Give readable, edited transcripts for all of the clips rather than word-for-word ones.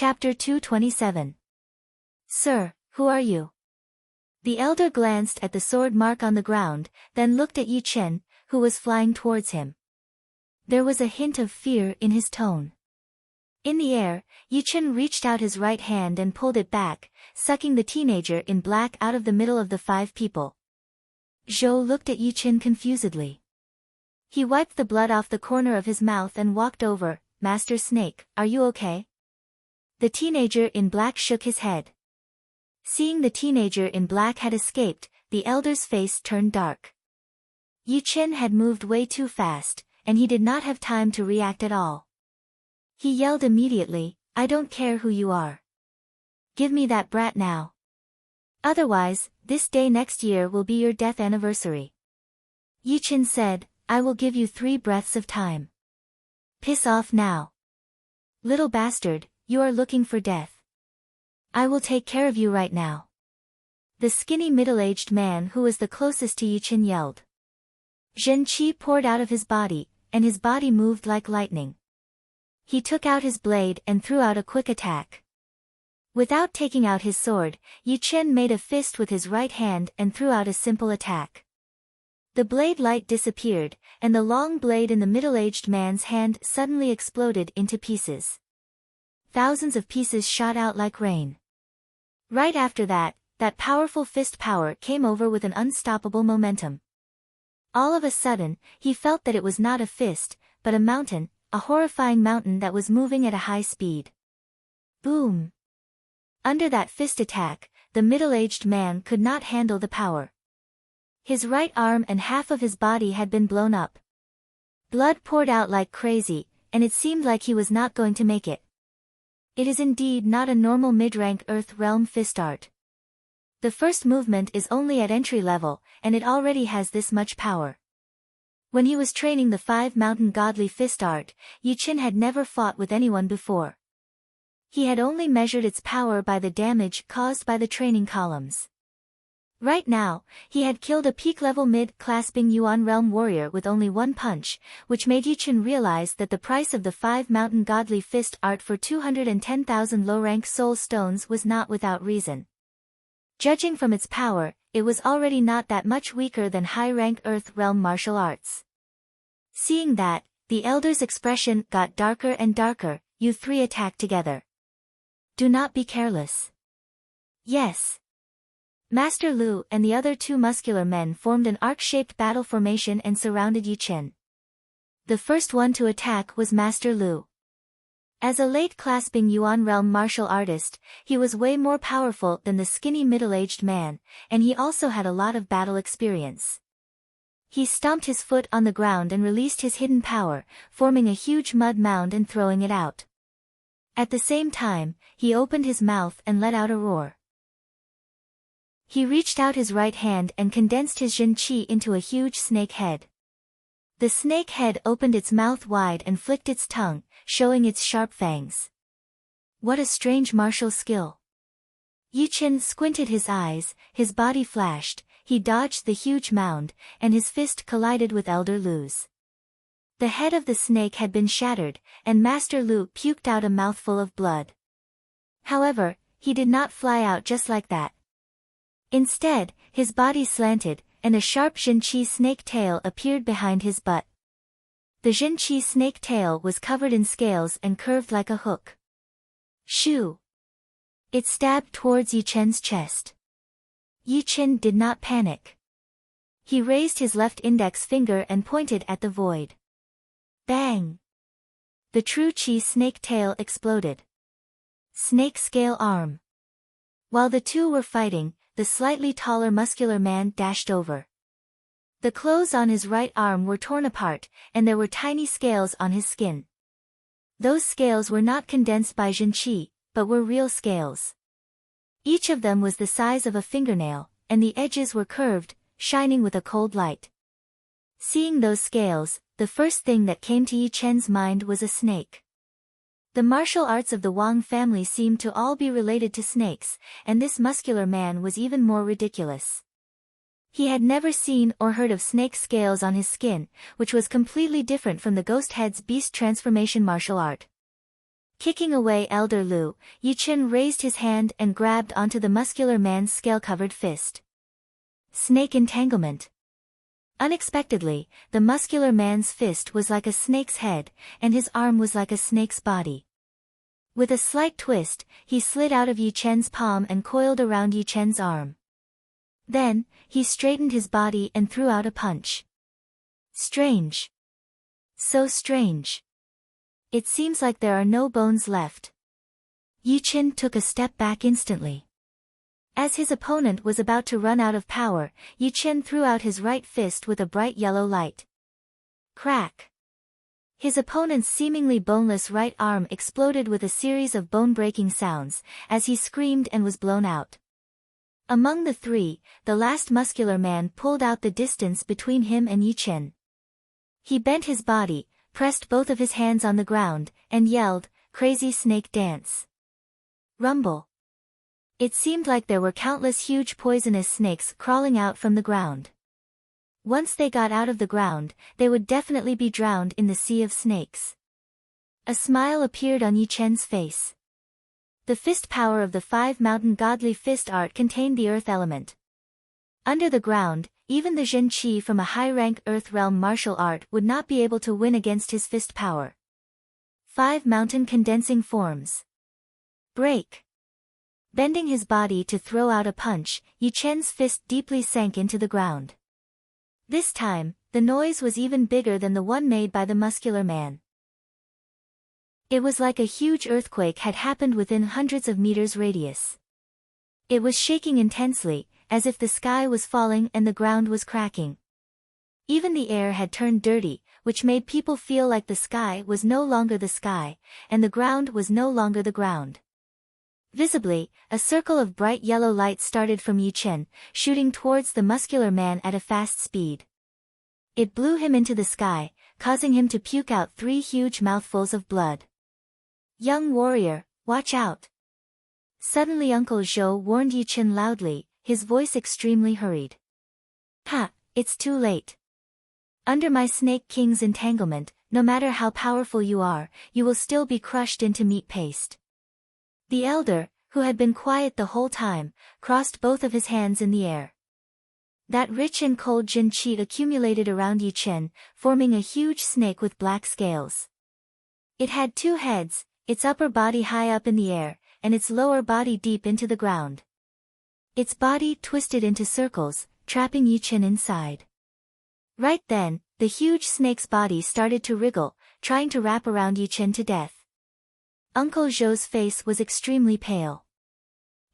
Chapter 227. Sir, who are you? The elder glanced at the sword mark on the ground, then looked at Yi Chen, who was flying towards him. There was a hint of fear in his tone. In the air, Yi Chen reached out his right hand and pulled it back, sucking the teenager in black out of the middle of the 5 people. Zhou looked at Yi Chen confusedly. He wiped the blood off the corner of his mouth and walked over. Master Snake, are you okay? The teenager in black shook his head. Seeing the teenager in black had escaped, the elder's face turned dark. Yi Chen had moved way too fast, and he did not have time to react at all. He yelled immediately, I don't care who you are. Give me that brat now. Otherwise, this day next year will be your death anniversary. Yi Chen said, I will give you 3 breaths of time. Piss off now. Little bastard, you are looking for death. I will take care of you right now. The skinny middle-aged man who was the closest to Yi Chen yelled. Zhen Qi poured out of his body, and his body moved like lightning. He took out his blade and threw out a quick attack. Without taking out his sword, Yi Chen made a fist with his right hand and threw out a simple attack. The blade light disappeared, and the long blade in the middle-aged man's hand suddenly exploded into pieces. Thousands of pieces shot out like rain. Right after that, that powerful fist power came over with an unstoppable momentum. All of a sudden, he felt that it was not a fist, but a mountain, a horrifying mountain that was moving at a high speed. Boom! Under that fist attack, the middle-aged man could not handle the power. His right arm and half of his body had been blown up. Blood poured out like crazy, and it seemed like he was not going to make it. It is indeed not a normal mid-rank Earth Realm fist art. The first movement is only at entry level, and it already has this much power. When he was training the 5 mountain godly fist art, Yi Chen had never fought with anyone before. He had only measured its power by the damage caused by the training columns. Right now, he had killed a peak-level mid-clasping Yuan Realm warrior with only 1 punch, which made Yi Chen realize that the price of the 5 mountain godly fist art for 210,000 low-rank soul stones was not without reason. Judging from its power, it was already not that much weaker than high-rank Earth Realm martial arts. Seeing that, the elder's expression got darker and darker. You 3 attack together. Do not be careless. Yes. Master Lu and the other 2 muscular men formed an arc-shaped battle formation and surrounded Yi Chen. The first one to attack was Master Lu. As a late-clasping Yuan Realm martial artist, he was way more powerful than the skinny middle-aged man, and he also had a lot of battle experience. He stomped his foot on the ground and released his hidden power, forming a huge mud mound and throwing it out. At the same time, he opened his mouth and let out a roar. He reached out his right hand and condensed his Zhen Qi into a huge snake head. The snake head opened its mouth wide and flicked its tongue, showing its sharp fangs. What a strange martial skill. Yi Chen squinted his eyes, his body flashed, he dodged the huge mound, and his fist collided with Elder Lu's. The head of the snake had been shattered, and Master Lu puked out a mouthful of blood. However, he did not fly out just like that. Instead, his body slanted, and a sharp Zhen Qi snake tail appeared behind his butt. The Zhen Qi snake tail was covered in scales and curved like a hook. Shoo! It stabbed towards Yi Chen's chest. Yi Chen did not panic. He raised his left index finger and pointed at the void. Bang! The true Qi snake tail exploded. Snake scale arm. While the 2 were fighting, the slightly taller muscular man dashed over. The clothes on his right arm were torn apart, and there were tiny scales on his skin. Those scales were not condensed by Zhen Qi, but were real scales. Each of them was the size of a fingernail, and the edges were curved, shining with a cold light. Seeing those scales, the first thing that came to Yi Chen's mind was a snake. The martial arts of the Wang family seemed to all be related to snakes, and this muscular man was even more ridiculous. He had never seen or heard of snake scales on his skin, which was completely different from the ghost head's beast transformation martial art. Kicking away Elder Lu, Yi Chen raised his hand and grabbed onto the muscular man's scale-covered fist. Snake entanglement. Unexpectedly, the muscular man's fist was like a snake's head, and his arm was like a snake's body. With a slight twist, he slid out of Yi Chen's palm and coiled around Yi Chen's arm. Then, he straightened his body and threw out a punch. Strange. So strange. It seems like there are no bones left. Yi Chen took a step back instantly. As his opponent was about to run out of power, Yi Chen threw out his right fist with a bright yellow light. Crack. His opponent's seemingly boneless right arm exploded with a series of bone-breaking sounds, as he screamed and was blown out. Among the three, the last muscular man pulled out the distance between him and Yi Chen. He bent his body, pressed both of his hands on the ground, and yelled, "Crazy snake dance." Rumble. It seemed like there were countless huge poisonous snakes crawling out from the ground. Once they got out of the ground, they would definitely be drowned in the sea of snakes. A smile appeared on Yi Chen's face. The fist power of the 5 mountain godly fist art contained the earth element. Under the ground, even the Zhen Qi from a high-rank earth realm martial art would not be able to win against his fist power. 5 mountain condensing forms. Break. Bending his body to throw out a punch, Yi Chen's fist deeply sank into the ground. This time, the noise was even bigger than the one made by the muscular man. It was like a huge earthquake had happened within hundreds of meters radius. It was shaking intensely, as if the sky was falling and the ground was cracking. Even the air had turned dirty, which made people feel like the sky was no longer the sky, and the ground was no longer the ground. Visibly, a circle of bright yellow light started from Yi Chen, shooting towards the muscular man at a fast speed. It blew him into the sky, causing him to puke out 3 huge mouthfuls of blood. "Young warrior, watch out!" Suddenly Uncle Zhou warned Yi Chen loudly, his voice extremely hurried. "Ha, it's too late. Under my Snake King's entanglement, no matter how powerful you are, you will still be crushed into meat paste." The elder, who had been quiet the whole time, crossed both of his hands in the air. That rich and cold Zhen Qi accumulated around Yi Chen, forming a huge snake with black scales. It had 2 heads, its upper body high up in the air, and its lower body deep into the ground. Its body twisted into circles, trapping Yi Chen inside. Right then, the huge snake's body started to wriggle, trying to wrap around Yi Chen to death. Uncle Zhou's face was extremely pale.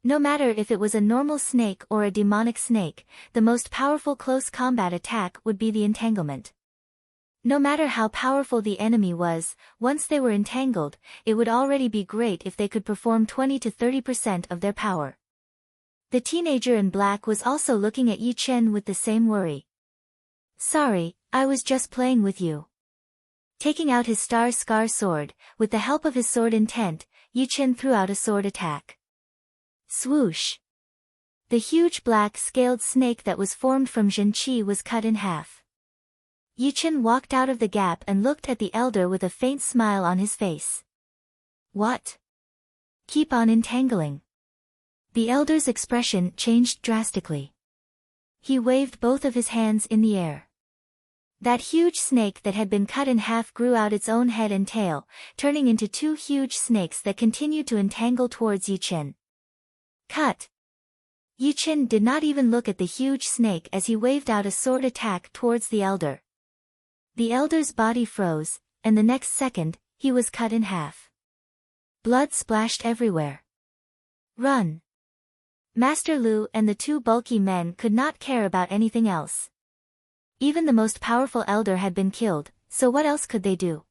No matter if it was a normal snake or a demonic snake, the most powerful close combat attack would be the entanglement. No matter how powerful the enemy was, once they were entangled, it would already be great if they could perform 20 to 30% of their power. The teenager in black was also looking at Yi Chen with the same worry. "Sorry, I was just playing with you." Taking out his scar sword, with the help of his sword intent, Yi Chen threw out a sword attack. Swoosh! The huge black-scaled snake that was formed from Zhen Qi was cut in half. Yi Chen walked out of the gap and looked at the elder with a faint smile on his face. "What? Keep on entangling." The elder's expression changed drastically. He waved both of his hands in the air. That huge snake that had been cut in half grew out its own head and tail, turning into 2 huge snakes that continued to entangle towards Yi Chen. Cut! Yi Chen did not even look at the huge snake as he waved out a sword attack towards the elder. The elder's body froze, and the next second, he was cut in half. Blood splashed everywhere. "Run!" Master Lu and the 2 bulky men could not care about anything else. Even the most powerful elder had been killed, so what else could they do?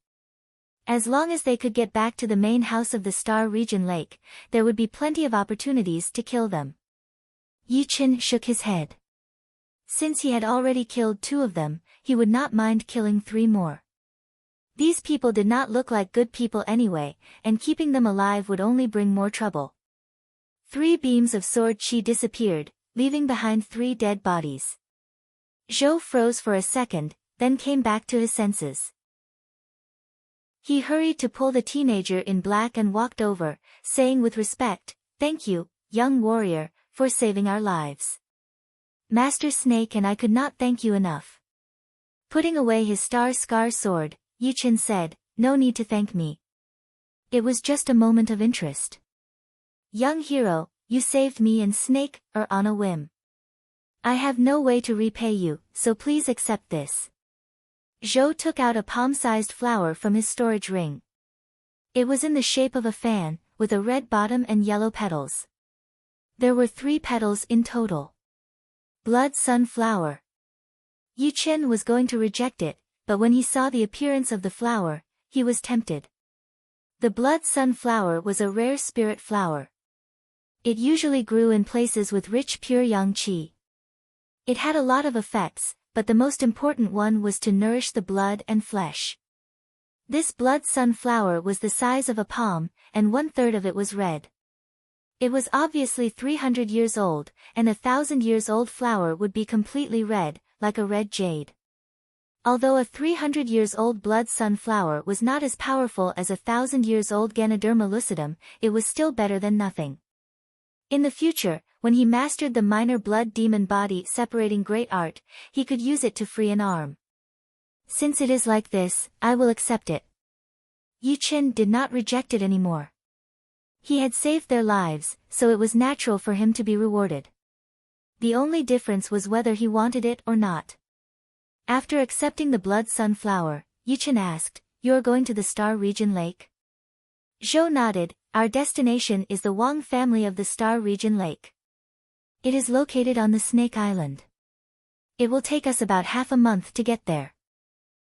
As long as they could get back to the main house of the Star Region Lake, there would be plenty of opportunities to kill them. Yi Chen shook his head. Since he had already killed 2 of them, he would not mind killing 3 more. These people did not look like good people anyway, and keeping them alive would only bring more trouble. 3 beams of sword chi disappeared, leaving behind 3 dead bodies. Zhou froze for a second, then came back to his senses. He hurried to pull the teenager in black and walked over, saying with respect, "Thank you, young warrior, for saving our lives. Master Snake and I could not thank you enough." Putting away his star-scar sword, Yu-chin said, "No need to thank me. It was just a moment of interest. Young hero, you saved me and Snake on a whim. I have no way to repay you, so please accept this." Zhou took out a palm-sized flower from his storage ring. It was in the shape of a fan, with a red bottom and yellow petals. There were 3 petals in total. Blood Sunflower. Yu-chin was going to reject it, but when he saw the appearance of the flower, he was tempted. The blood sunflower was a rare spirit flower. It usually grew in places with rich pure yang qi. It had a lot of effects, but the most important one was to nourish the blood and flesh. This blood sunflower was the size of a palm, and 1/3 of it was red. It was obviously 300 years old, and a 1,000-years-old flower would be completely red, like a red jade. Although a 300-years-old blood sunflower was not as powerful as a 1,000-years-old Ganoderma lucidum, it was still better than nothing. In the future, when he mastered the minor blood demon body separating great art, he could use it to free an arm. Since it is like this, I will accept it. Yu-chin did not reject it anymore. He had saved their lives, so it was natural for him to be rewarded. The only difference was whether he wanted it or not. After accepting the blood sunflower, Yu-chin asked, "You are going to the Star Region Lake?" Zhou nodded. "Our destination is the Wang family of the Star Region Lake. It is located on the Snake Island. It will take us about half a month to get there."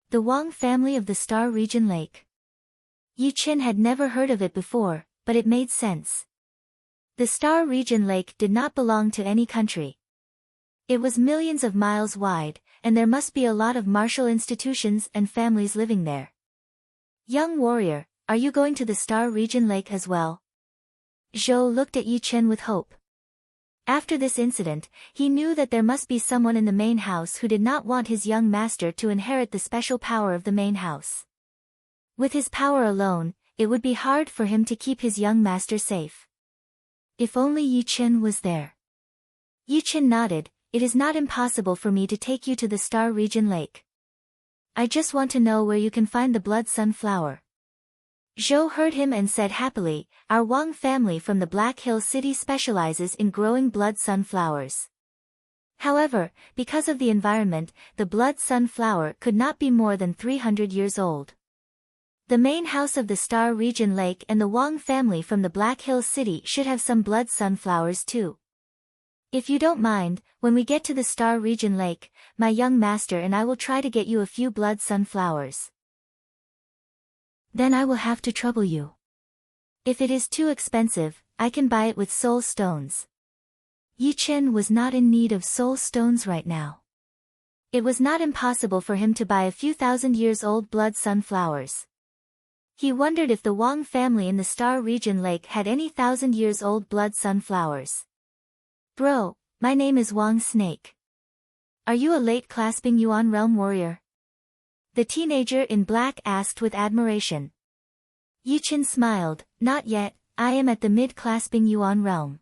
The Wang family of the Star Region Lake. Yu-chin had never heard of it before, but it made sense. The Star Region Lake did not belong to any country. It was millions of miles wide, and there must be a lot of martial institutions and families living there. "Young warrior, are you going to the Star Region Lake as well?" Zhou looked at Yu-chin with hope. After this incident, he knew that there must be someone in the main house who did not want his young master to inherit the special power of the main house. With his power alone, it would be hard for him to keep his young master safe. If only Yu-chin was there. Yu-chin nodded. "It is not impossible for me to take you to the Star Region Lake. I just want to know where you can find the blood sunflower." Zhou heard him and said happily, "Our Wang family from the Black Hill City specializes in growing blood sunflowers. However, because of the environment, the blood sunflower could not be more than 300 years old. The main house of the Star Region Lake and the Wang family from the Black Hill City should have some blood sunflowers too. If you don't mind, when we get to the Star Region Lake, my young master and I will try to get you a few blood sunflowers. Then I will have to trouble you. If it is too expensive, I can buy it with soul stones." Yu-chin was not in need of soul stones right now. It was not impossible for him to buy a few 1,000-years-old blood sunflowers. He wondered if the Wang family in the Star Region Lake had any 1,000-years-old blood sunflowers. "Bro, my name is Wang Snake. Are you a late clasping Yuan Realm warrior?" The teenager in black asked with admiration. Yu-chin smiled, "Not yet, I am at the mid-clasping Yuan Realm."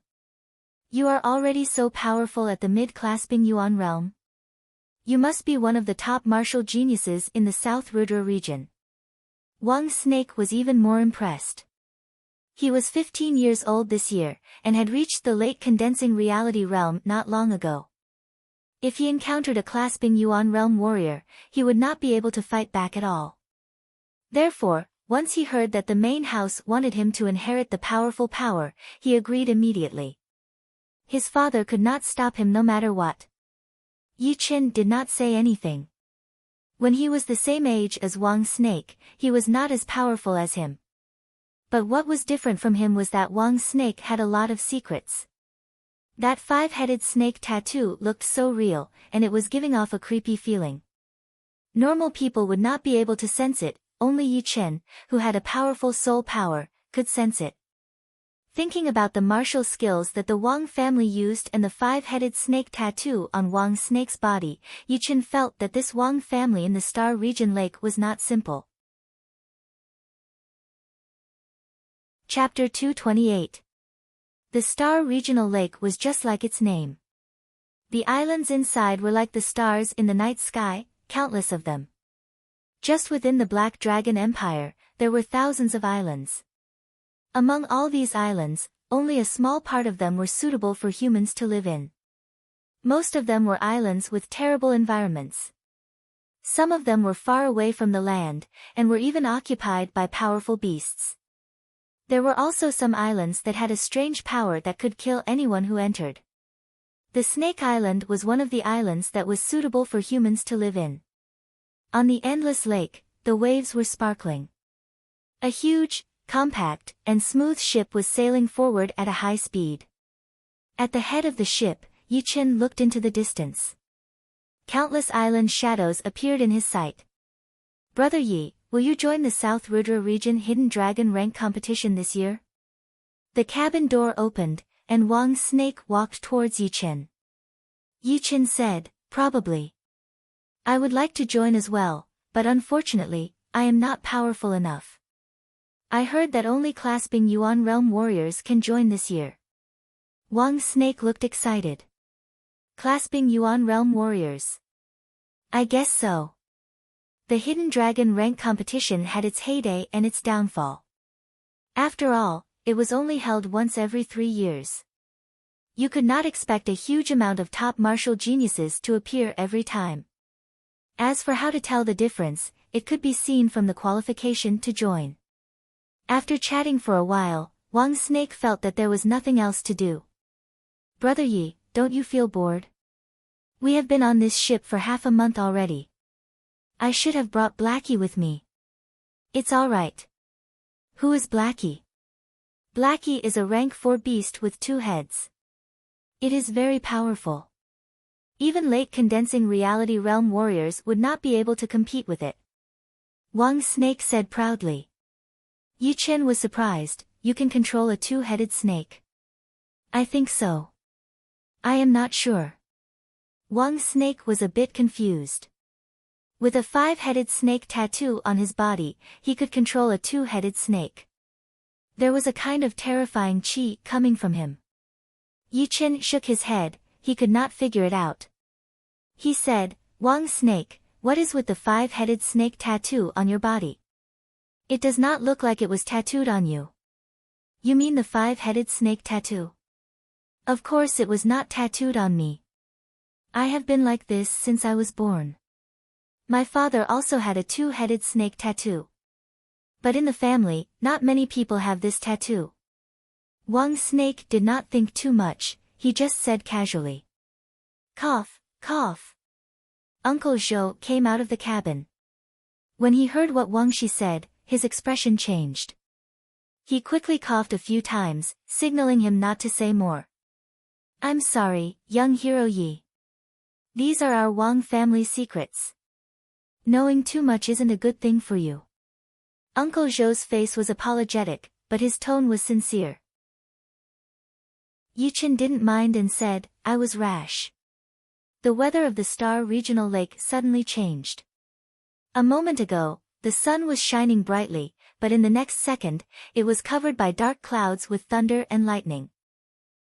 "You are already so powerful at the mid-clasping Yuan Realm? You must be one of the top martial geniuses in the South Rudra region." Wang Snake was even more impressed. He was 15 years old this year, and had reached the late condensing reality realm not long ago. If he encountered a clasping Yuan realm warrior, he would not be able to fight back at all. Therefore, once he heard that the main house wanted him to inherit the powerful power, he agreed immediately. His father could not stop him no matter what. Yu-chin did not say anything. When he was the same age as Wang Snake, he was not as powerful as him. But what was different from him was that Wang Snake had a lot of secrets. That 5-headed snake tattoo looked so real, and it was giving off a creepy feeling. Normal people would not be able to sense it, only Yu-chin, who had a powerful soul power, could sense it. Thinking about the martial skills that the Wang family used and the 5-headed snake tattoo on Wang Snake's body, Yu-chin felt that this Wang family in the Star Region Lake was not simple. Chapter 228. The Star Regional Lake was just like its name. The islands inside were like the stars in the night sky, countless of them. Just within the Black Dragon Empire, there were thousands of islands. Among all these islands, only a small part of them were suitable for humans to live in. Most of them were islands with terrible environments. Some of them were far away from the land, and were even occupied by powerful beasts. There were also some islands that had a strange power that could kill anyone who entered. The Snake Island was one of the islands that was suitable for humans to live in. On the endless lake, the waves were sparkling. A huge, compact, and smooth ship was sailing forward at a high speed. At the head of the ship, Yi-Chen looked into the distance. Countless island shadows appeared in his sight. Brother Yi, will you join the South Rudra region Hidden Dragon rank competition this year? The cabin door opened, and Wang Snake walked towards Yi-Chen. Yi-Chen said, probably. I would like to join as well, but unfortunately, I am not powerful enough. I heard that only clasping Yuan Realm warriors can join this year. Wang Snake looked excited. Clasping Yuan Realm warriors. I guess so. The Hidden Dragon rank competition had its heyday and its downfall. After all, it was only held once every 3 years. You could not expect a huge amount of top martial geniuses to appear every time. As for how to tell the difference, it could be seen from the qualification to join. After chatting for a while, Wang Snake felt that there was nothing else to do. Brother Yi, don't you feel bored? We have been on this ship for half a month already. I should have brought Blackie with me. It's alright. Who is Blackie? Blackie is a rank 4 beast with 2 heads. It is very powerful. Even late condensing reality realm warriors would not be able to compete with it. Wang Snake said proudly. Yi-Chen was surprised. You can control a 2-headed snake. I think so. I am not sure. Wang Snake was a bit confused. With a 5-headed snake tattoo on his body, he could control a 2-headed snake. There was a kind of terrifying chi coming from him. Yi-Chen shook his head, he could not figure it out. He said, Wang Snake, what is with the 5-headed snake tattoo on your body? It does not look like it was tattooed on you. You mean the 5-headed snake tattoo? Of course it was not tattooed on me. I have been like this since I was born. My father also had a 2-headed snake tattoo. But in the family, not many people have this tattoo. Wang Snake did not think too much, he just said casually. Cough, cough. Uncle Zhou came out of the cabin. When he heard what Wang Shi said, his expression changed. He quickly coughed a few times, signaling him not to say more. I'm sorry, young hero Yi. These are our Wang family secrets. Knowing too much isn't a good thing for you. Uncle Zhou's face was apologetic, but his tone was sincere. Yi-Chen didn't mind and said, I was rash. The weather of the Star Regional Lake suddenly changed. A moment ago, the sun was shining brightly, but in the next second, it was covered by dark clouds with thunder and lightning.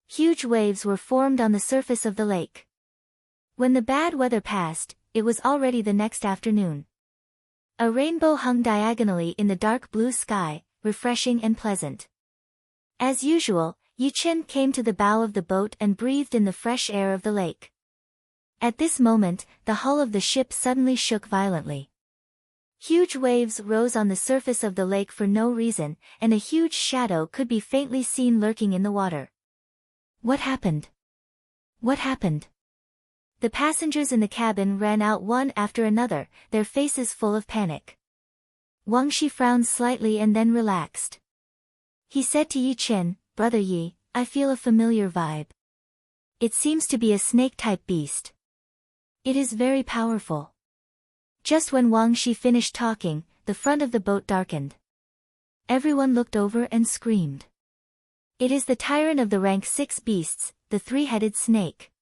Huge waves were formed on the surface of the lake. When the bad weather passed, it was already the next afternoon. A rainbow hung diagonally in the dark blue sky, refreshing and pleasant. As usual, Yi-Chen came to the bow of the boat and breathed in the fresh air of the lake. At this moment, the hull of the ship suddenly shook violently. Huge waves rose on the surface of the lake for no reason, and a huge shadow could be faintly seen lurking in the water. What happened? What happened? The passengers in the cabin ran out one after another, their faces full of panic. Wang Shi frowned slightly and then relaxed. He said to Yi-Chen, Brother Yi, I feel a familiar vibe. It seems to be a snake-type beast. It is very powerful. Just when Wang Shi finished talking, the front of the boat darkened. Everyone looked over and screamed. It is the tyrant of the rank 6 beasts, the 3-headed snake.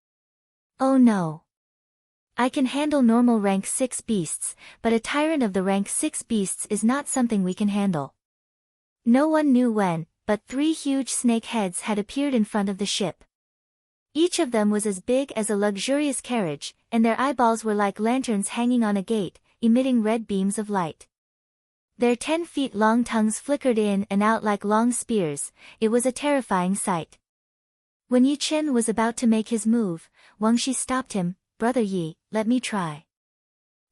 Oh no. I can handle normal rank 6 beasts, but a tyrant of the rank 6 beasts is not something we can handle. No one knew when, but 3 huge snake heads had appeared in front of the ship. Each of them was as big as a luxurious carriage, and their eyeballs were like lanterns hanging on a gate, emitting red beams of light. Their 10-feet-long tongues flickered in and out like long spears. It was a terrifying sight. When Yi Chen was about to make his move, Wang Shi stopped him. "Brother Yi, let me try."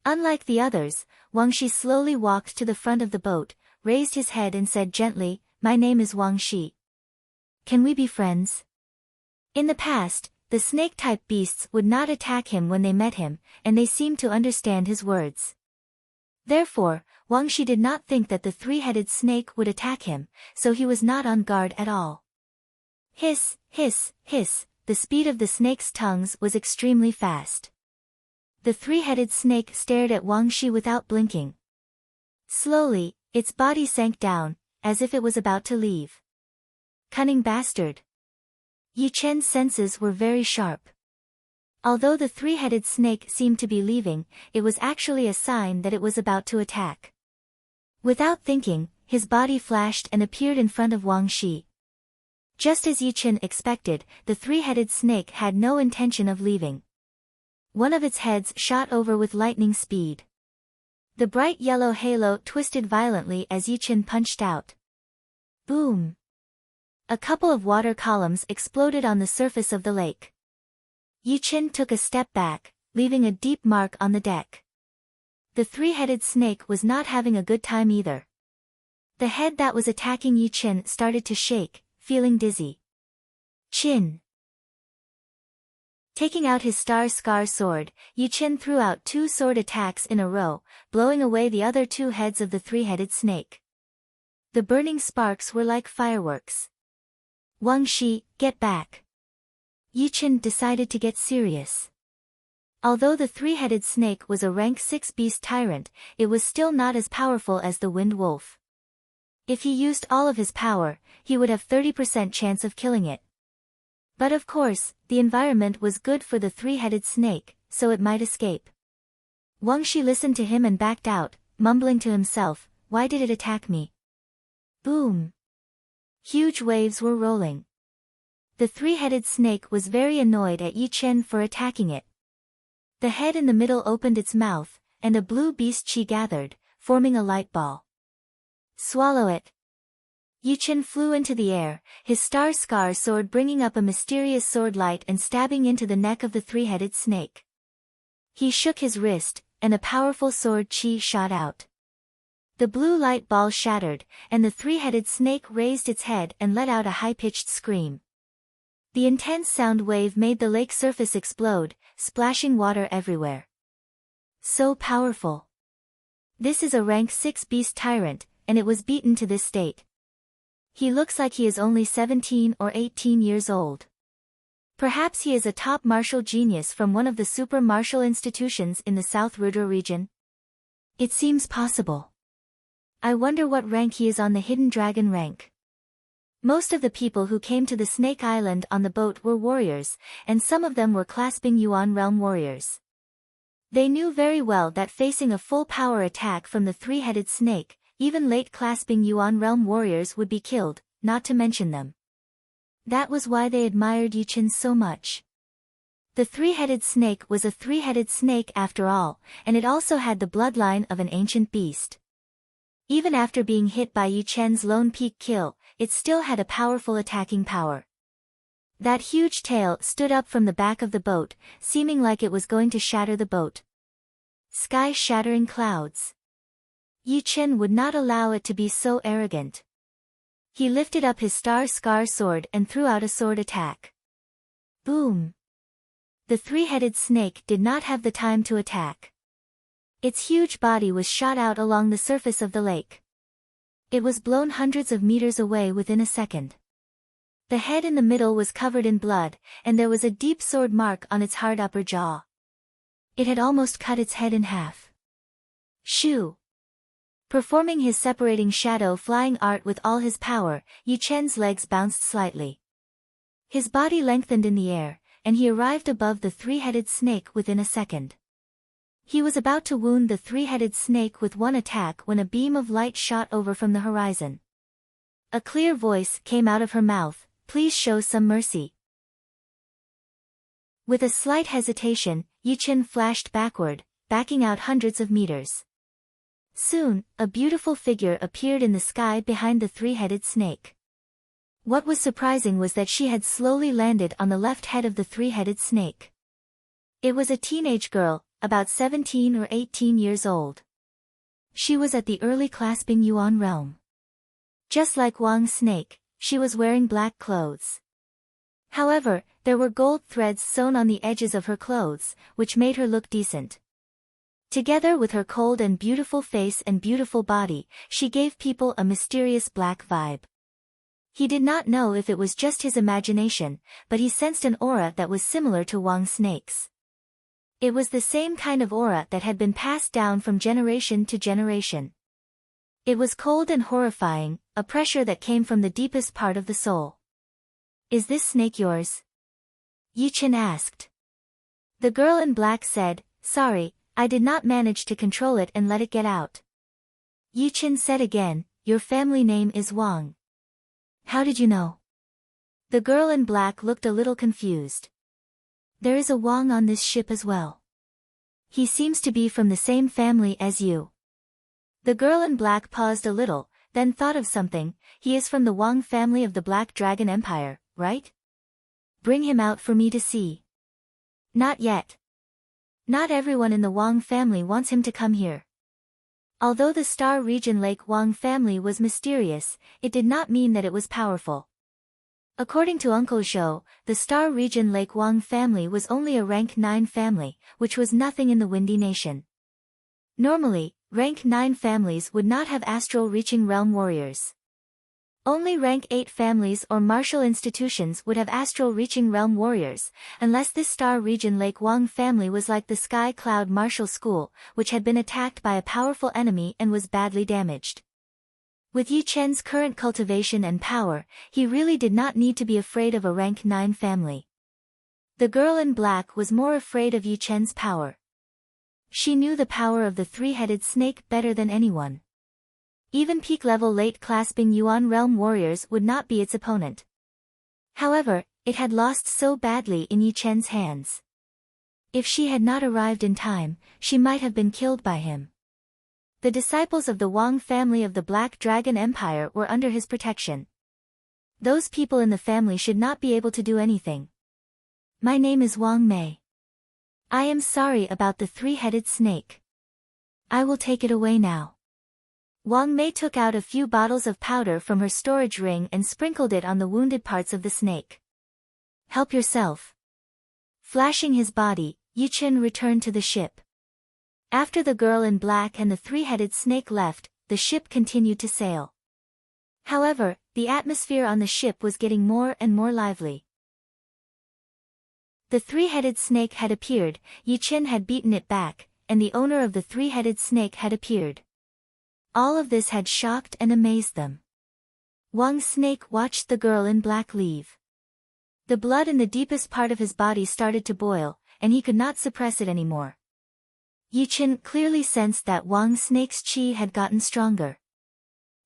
Unlike the others, Wang Shi slowly walked to the front of the boat, raised his head and said gently, "My name is Wang Shi. Can we be friends?" In the past, the snake-type beasts would not attack him when they met him, and they seemed to understand his words. Therefore, Wang Shi did not think that the 3-headed snake would attack him, so he was not on guard at all. Hiss, hiss, hiss, the speed of the snake's tongues was extremely fast. The 3-headed snake stared at Wang Shi without blinking. Slowly, its body sank down, as if it was about to leave. Cunning bastard. Yi Chen's senses were very sharp. Although the 3-headed snake seemed to be leaving, it was actually a sign that it was about to attack. Without thinking, his body flashed and appeared in front of Wang Shi. Just as Yi Chen expected, the 3-headed snake had no intention of leaving. One of its heads shot over with lightning speed. The bright yellow halo twisted violently as Yi Chen punched out. Boom! A couple of water columns exploded on the surface of the lake. Yi Chen took a step back, leaving a deep mark on the deck. The 3-headed snake was not having a good time either. The head that was attacking Yi Chen started to shake, feeling dizzy. Chin. Taking out his star sword, Yi Chen threw out 2 sword attacks in a row, blowing away the other 2 heads of the 3-headed snake. The burning sparks were like fireworks. Wang Shi, get back. Yi Chen decided to get serious. Although the 3-headed snake was a rank 6 beast tyrant, it was still not as powerful as the wind wolf. If he used all of his power, he would have 30% chance of killing it. But of course, the environment was good for the 3-headed snake, so it might escape. Wang Shi listened to him and backed out, mumbling to himself, "Why did it attack me?" Boom! Huge waves were rolling. The 3-headed snake was very annoyed at Yi Chen for attacking it. The head in the middle opened its mouth, and a blue beast chi gathered, forming a light ball. Swallow it. Yi Chen flew into the air, his star sword bringing up a mysterious sword light and stabbing into the neck of the 3-headed snake. He shook his wrist, and a powerful sword chi shot out. The blue light ball shattered, and the 3-headed snake raised its head and let out a high-pitched scream. The intense sound wave made the lake surface explode, splashing water everywhere. So powerful. This is a rank 6 beast tyrant, and it was beaten to this state. He looks like he is only 17 or 18 years old. Perhaps he is a top martial genius from one of the super martial institutions in the South Rudra region. It seems possible. I wonder what rank he is on the hidden dragon rank. Most of the people who came to the Snake Island on the boat were warriors, and some of them were clasping Yuan realm warriors. They knew very well that facing a full power attack from the 3-headed snake, even late clasping Yuan realm warriors would be killed, not to mention them. That was why they admired Yi Chen so much. The 3-headed snake was a 3-headed snake after all, and it also had the bloodline of an ancient beast. Even after being hit by Yi Chen's lone peak kill, it still had a powerful attacking power. That huge tail stood up from the back of the boat, seeming like it was going to shatter the boat. Sky-shattering clouds. Yi Chen would not allow it to be so arrogant. He lifted up his star sword and threw out a sword attack. Boom! The 3-headed snake did not have the time to attack. Its huge body was shot out along the surface of the lake. It was blown hundreds of meters away within a second. The head in the middle was covered in blood, and there was a deep sword mark on its hard upper jaw. It had almost cut its head in half. Shoo! Performing his separating shadow flying art with all his power, Yi Chen's legs bounced slightly. His body lengthened in the air, and he arrived above the 3-headed snake within a second. He was about to wound the 3-headed snake with one attack when a beam of light shot over from the horizon. A clear voice came out of her mouth, "Please show some mercy." With a slight hesitation, Yichen flashed backward, backing out hundreds of meters. Soon, a beautiful figure appeared in the sky behind the three-headed snake. What was surprising was that she had slowly landed on the left head of the three-headed snake. It was a teenage girl, about 17 or 18 years old. She was at the early clasping Yuan realm. Just like Wang's snake, she was wearing black clothes. However, there were gold threads sewn on the edges of her clothes, which made her look decent. Together with her cold and beautiful face and beautiful body, she gave people a mysterious black vibe. He did not know if it was just his imagination, but he sensed an aura that was similar to Wang's snake's. It was the same kind of aura that had been passed down from generation to generation. It was cold and horrifying, a pressure that came from the deepest part of the soul. "Is this snake yours?" Yichen asked. The girl in black said, "Sorry, I did not manage to control it and let it get out." Yichen said again, "Your family name is Wang. How did you know?" The girl in black looked a little confused. "There is a Wang on this ship as well. He seems to be from the same family as you." The girl in black paused a little, then thought of something. "He is from the Wang family of the Black Dragon Empire, right? Bring him out for me to see." "Not yet. Not everyone in the Wang family wants him to come here." Although the Star Region Lake Wang family was mysterious, it did not mean that it was powerful. According to Uncle Zhou, the Star Region Lake Wang family was only a rank 9 family, which was nothing in the Windy Nation. Normally, rank 9 families would not have astral reaching realm warriors. Only rank 8 families or martial institutions would have astral reaching realm warriors, unless this Star Region Lake Wang family was like the Sky Cloud Martial School, which had been attacked by a powerful enemy and was badly damaged. With Yi Chen's current cultivation and power, he really did not need to be afraid of a rank 9 family. The girl in black was more afraid of Yi Chen's power. She knew the power of the three-headed snake better than anyone. Even peak-level late clasping Yuan realm warriors would not be its opponent. However, it had lost so badly in Yi Chen's hands. If she had not arrived in time, she might have been killed by him. The disciples of the Wang family of the Black Dragon Empire were under his protection. Those people in the family should not be able to do anything. "My name is Wang Mei. I am sorry about the three-headed snake. I will take it away now." Wang Mei took out a few bottles of powder from her storage ring and sprinkled it on the wounded parts of the snake. "Help yourself." Flashing his body, Yichen returned to the ship. After the girl in black and the three-headed snake left, the ship continued to sail. However, the atmosphere on the ship was getting more and more lively. The three-headed snake had appeared, Yichen had beaten it back, and the owner of the three-headed snake had appeared. All of this had shocked and amazed them. Wang's snake watched the girl in black leave. The blood in the deepest part of his body started to boil, and he could not suppress it anymore. Yichen clearly sensed that Wang's snake's qi had gotten stronger.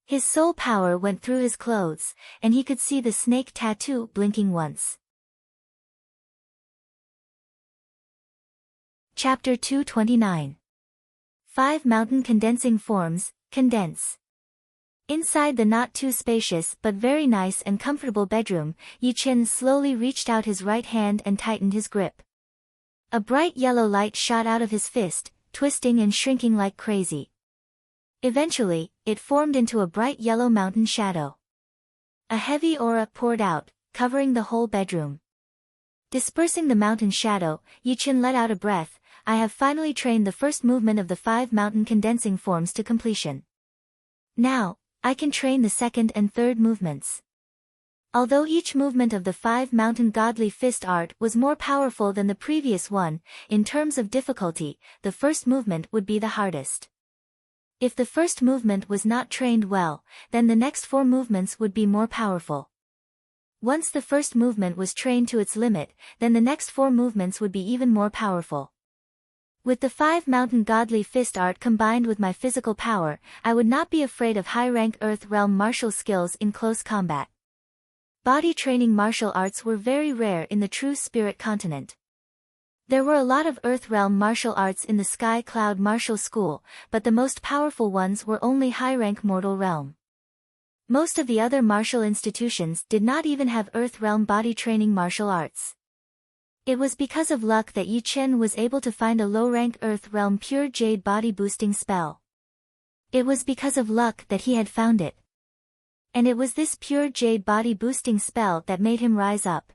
His soul power went through his clothes, and he could see the snake tattoo blinking once. Chapter 229. 5 Mountain Condensing Forms, Condense. Inside the not too spacious but very nice and comfortable bedroom, Yichen slowly reached out his right hand and tightened his grip. A bright yellow light shot out of his fist, twisting and shrinking like crazy. Eventually, it formed into a bright yellow mountain shadow. A heavy aura poured out, covering the whole bedroom. Dispersing the mountain shadow, Yichen let out a breath. "I have finally trained the first movement of the 5 mountain condensing forms to completion. Now, I can train the second and third movements." Although each movement of the 5 mountain godly fist art was more powerful than the previous one, in terms of difficulty, the first movement would be the hardest. If the first movement was not trained well, then the next 4 movements would be more powerful. Once the first movement was trained to its limit, then the next 4 movements would be even more powerful. With the 5 mountain godly fist art combined with my physical power, I would not be afraid of high-rank Earth realm martial skills in close combat. Body training martial arts were very rare in the true spirit continent. There were a lot of Earth realm martial arts in the Sky Cloud Martial School, but the most powerful ones were only high-rank mortal realm. Most of the other martial institutions did not even have Earth realm body training martial arts. It was because of luck that Yi Chen was able to find a low-rank Earth realm pure jade body boosting spell. It was because of luck that he had found it. And it was this pure jade body boosting spell that made him rise up.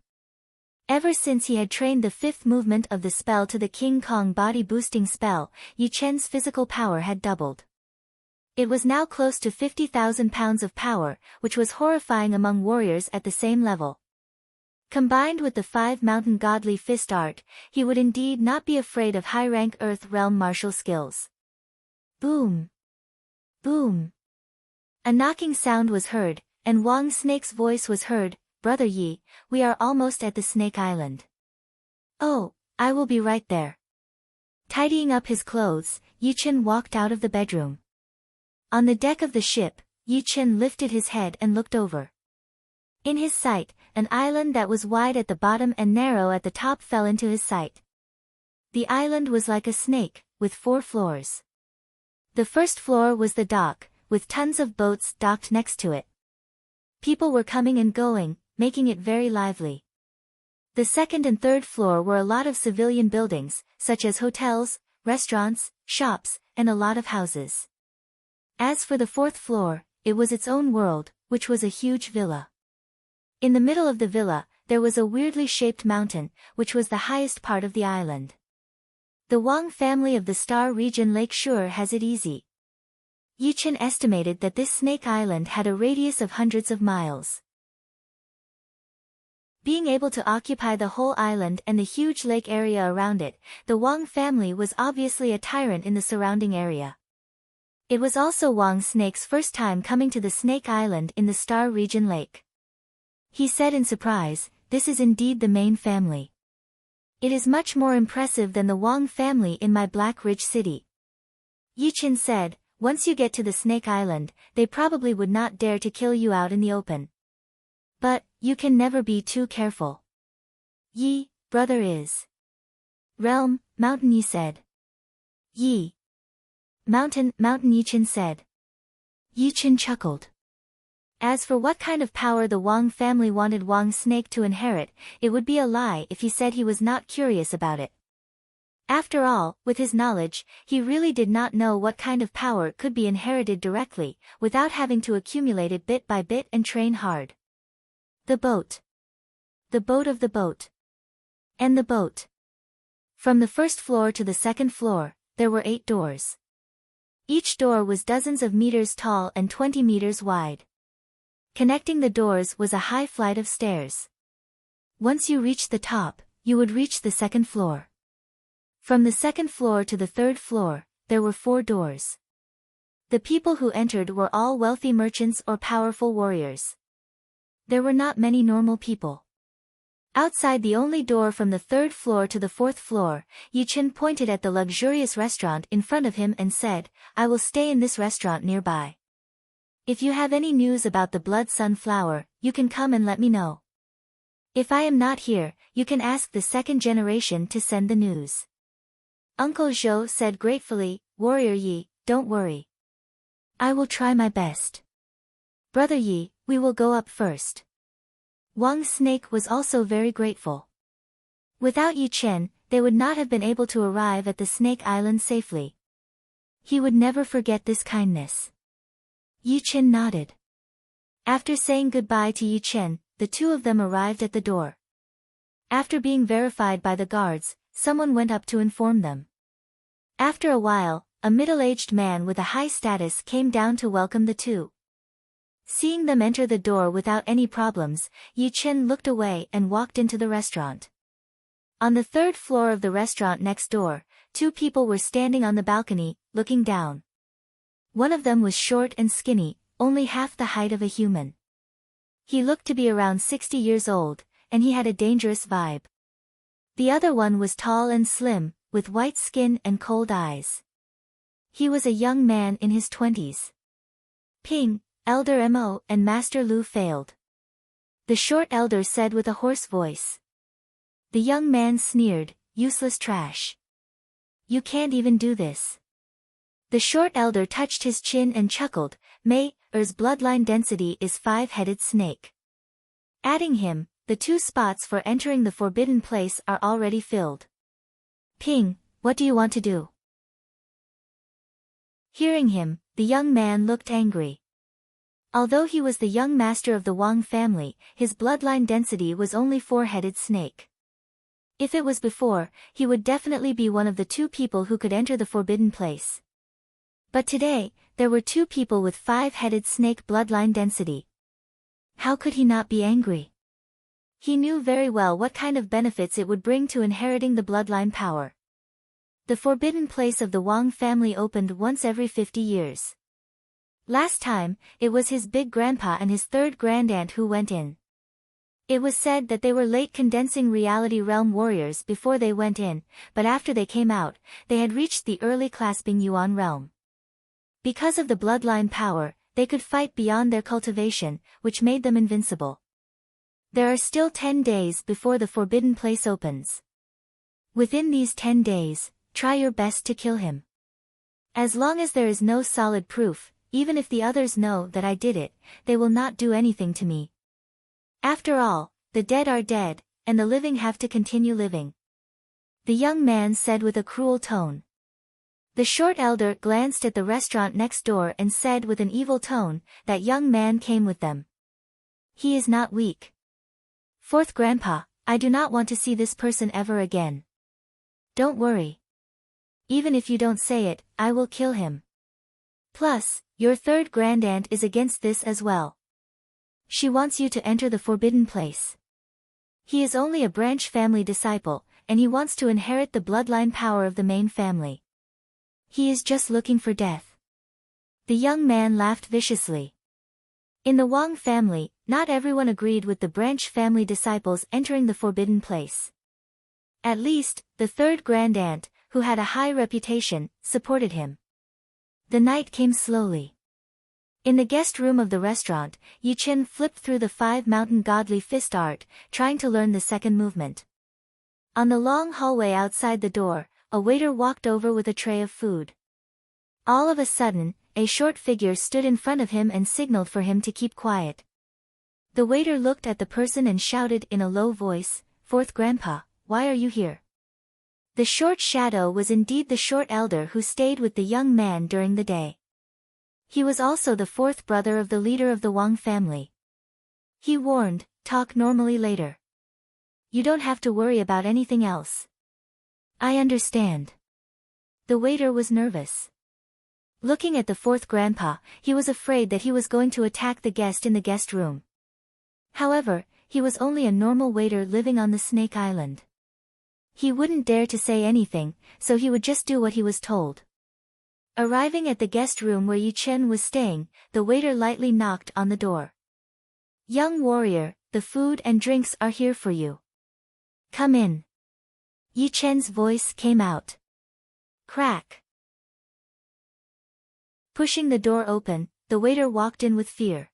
Ever since he had trained the 5th movement of the spell to the King Kong body boosting spell, Yi Chen's physical power had doubled. It was now close to 50,000 pounds of power, which was horrifying among warriors at the same level. Combined with the 5 mountain godly fist art, he would indeed not be afraid of high-rank Earth realm martial skills. Boom! Boom! A knocking sound was heard, and Wang Snake's voice was heard. "Brother Yi, we are almost at the Snake Island." "Oh, I will be right there." Tidying up his clothes, Yi Chen walked out of the bedroom. On the deck of the ship, Yi Chen lifted his head and looked over. In his sight, an island that was wide at the bottom and narrow at the top fell into his sight. The island was like a snake, with 4 floors. The first floor was the dock, with tons of boats docked next to it. People were coming and going, making it very lively. The second and third floor were a lot of civilian buildings, such as hotels, restaurants, shops, and a lot of houses. As for the 4th floor, it was its own world, which was a huge villa. In the middle of the villa, there was a weirdly shaped mountain, which was the highest part of the island. The Wang family of the Star region Lake Shore has it easy. Yi Chen estimated that this Snake Island had a radius of hundreds of miles. Being able to occupy the whole island and the huge lake area around it, the Wang family was obviously a tyrant in the surrounding area. It was also Wang Snake's first time coming to the Snake Island in the Star region lake. He said in surprise, "This is indeed the main family. It is much more impressive than the Wang family in my Black Ridge city." Yi Chen said, "Once you get to the Snake Island, they probably would not dare to kill you out in the open. But, you can never be too careful." "Yi, brother is realm, mountain," Yi said. "Yi. Mountain, Yi Chen said. Yi Chen chuckled. As for what kind of power the Wang family wanted Wang Snake to inherit, it would be a lie if he said he was not curious about it. After all, with his knowledge, he really did not know what kind of power could be inherited directly, without having to accumulate it bit by bit and train hard. The boat. The boat of the boat. And the boat. From the 1st floor to the 2nd floor, there were 8 doors. Each door was dozens of meters tall and 20 meters wide. Connecting the doors was a high flight of stairs. Once you reached the top, you would reach the 2nd floor. From the 2nd floor to the 3rd floor, there were 4 doors. The people who entered were all wealthy merchants or powerful warriors. There were not many normal people. Outside the only door from the 3rd floor to the 4th floor, Yi Chen pointed at the luxurious restaurant in front of him and said, "I will stay in this restaurant nearby. If you have any news about the blood sunflower, you can come and let me know. If I am not here, you can ask the 2nd generation to send the news." Uncle Zhou said gratefully, "Warrior Yi, don't worry. I will try my best. Brother Yi, we will go up first." Wang Snake was also very grateful. Without Yi Chen, they would not have been able to arrive at the Snake Island safely. He would never forget this kindness. Yi Chen nodded. After saying goodbye to Yi Chen, the 2 of them arrived at the door. After being verified by the guards, someone went up to inform them. After a while, a middle-aged man with a high status came down to welcome the 2. Seeing them enter the door without any problems, Yi Chen looked away and walked into the restaurant. On the 3rd floor of the restaurant next door, 2 people were standing on the balcony, looking down. One of them was short and skinny, only half the height of a human. He looked to be around 60 years old, and he had a dangerous vibe. The other one was tall and slim, with white skin and cold eyes. He was a young man in his 20s. Ping, Elder Mo, and Master Lu failed. The short elder said with a hoarse voice. The young man sneered, useless trash. You can't even do this. The short elder touched his chin and chuckled, Er's bloodline density is 5-headed snake. Adding him, the 2 spots for entering the forbidden place are already filled. Ping, what do you want to do? Hearing him, the young man looked angry. Although he was the young master of the Wang family, his bloodline density was only 4-headed snake. If it was before, he would definitely be one of the 2 people who could enter the forbidden place. But today, there were 2 people with 5-headed snake bloodline density. How could he not be angry? He knew very well what kind of benefits it would bring to inheriting the bloodline power. The forbidden place of the Wang family opened once every 50 years. Last time, it was his big grandpa and his 3rd grandaunt who went in. It was said that they were late condensing reality realm warriors before they went in, but after they came out, they had reached the early clasping Yuan realm. Because of the bloodline power, they could fight beyond their cultivation, which made them invincible. There are still 10 days before the forbidden place opens. Within these 10 days, try your best to kill him. As long as there is no solid proof, even if the others know that I did it, they will not do anything to me. After all, the dead are dead, and the living have to continue living. The young man said with a cruel tone. The short elder glanced at the restaurant next door and said with an evil tone, that young man came with them. He is not weak. 4th Grandpa, I do not want to see this person ever again. Don't worry. Even if you don't say it, I will kill him. Plus, your 3rd grandaunt is against this as well. She wants you to enter the forbidden place. He is only a branch family disciple, and he wants to inherit the bloodline power of the main family. He is just looking for death. The young man laughed viciously. In the Wang family, not everyone agreed with the branch family disciples entering the forbidden place. At least, the 3rd grandaunt, who had a high reputation, supported him. The night came slowly. In the guest room of the restaurant, Yi Chen flipped through the 5 mountain godly fist art, trying to learn the 2nd movement. On the long hallway outside the door, a waiter walked over with a tray of food. All of a sudden, a short figure stood in front of him and signaled for him to keep quiet. The waiter looked at the person and shouted in a low voice, 4th Grandpa, why are you here? The short shadow was indeed the short elder who stayed with the young man during the day. He was also the 4th brother of the leader of the Wang family. He warned, talk normally later. You don't have to worry about anything else. I understand. The waiter was nervous. Looking at the 4th Grandpa, he was afraid that he was going to attack the guest in the guest room. However, he was only a normal waiter living on the Snake Island. He wouldn't dare to say anything, so he would just do what he was told. Arriving at the guest room where Yi Chen was staying, the waiter lightly knocked on the door. Young warrior, the food and drinks are here for you. Come in. Yi Chen's voice came out. Crack. Pushing the door open, the waiter walked in with fear.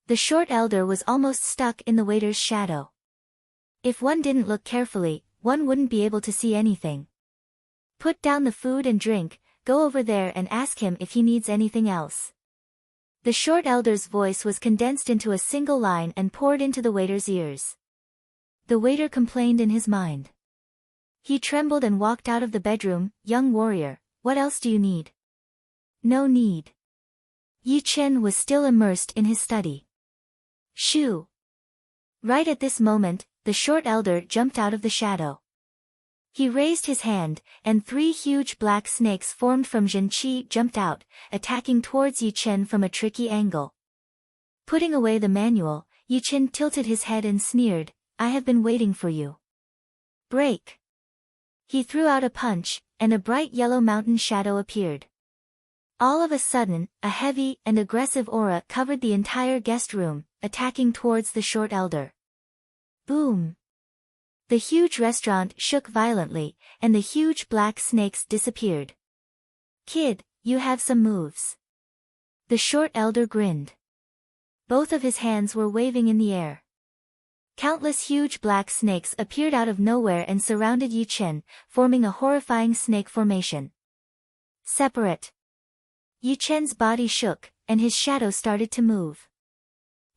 The short elder was almost stuck in the waiter's shadow. If one didn't look carefully, one wouldn't be able to see anything. Put down the food and drink, go over there and ask him if he needs anything else. The short elder's voice was condensed into a single line and poured into the waiter's ears. The waiter complained in his mind. He trembled and walked out of the bedroom. Young warrior, what else do you need? No need. Yi Chen was still immersed in his study. Shoo! Right at this moment, the short elder jumped out of the shadow. He raised his hand, and 3 huge black snakes formed from Zhenqi jumped out, attacking towards Yi Chen from a tricky angle. Putting away the manual, Yi Chen tilted his head and sneered, I have been waiting for you. Break! He threw out a punch, and a bright yellow mountain shadow appeared. All of a sudden, a heavy and aggressive aura covered the entire guest room, attacking towards the short elder. Boom! The huge restaurant shook violently, and the huge black snakes disappeared. "Kid, you have some moves." The short elder grinned. Both of his hands were waving in the air. Countless huge black snakes appeared out of nowhere and surrounded Yi Chen, forming a horrifying snake formation. "Separate." Yi Chen's body shook, and his shadow started to move.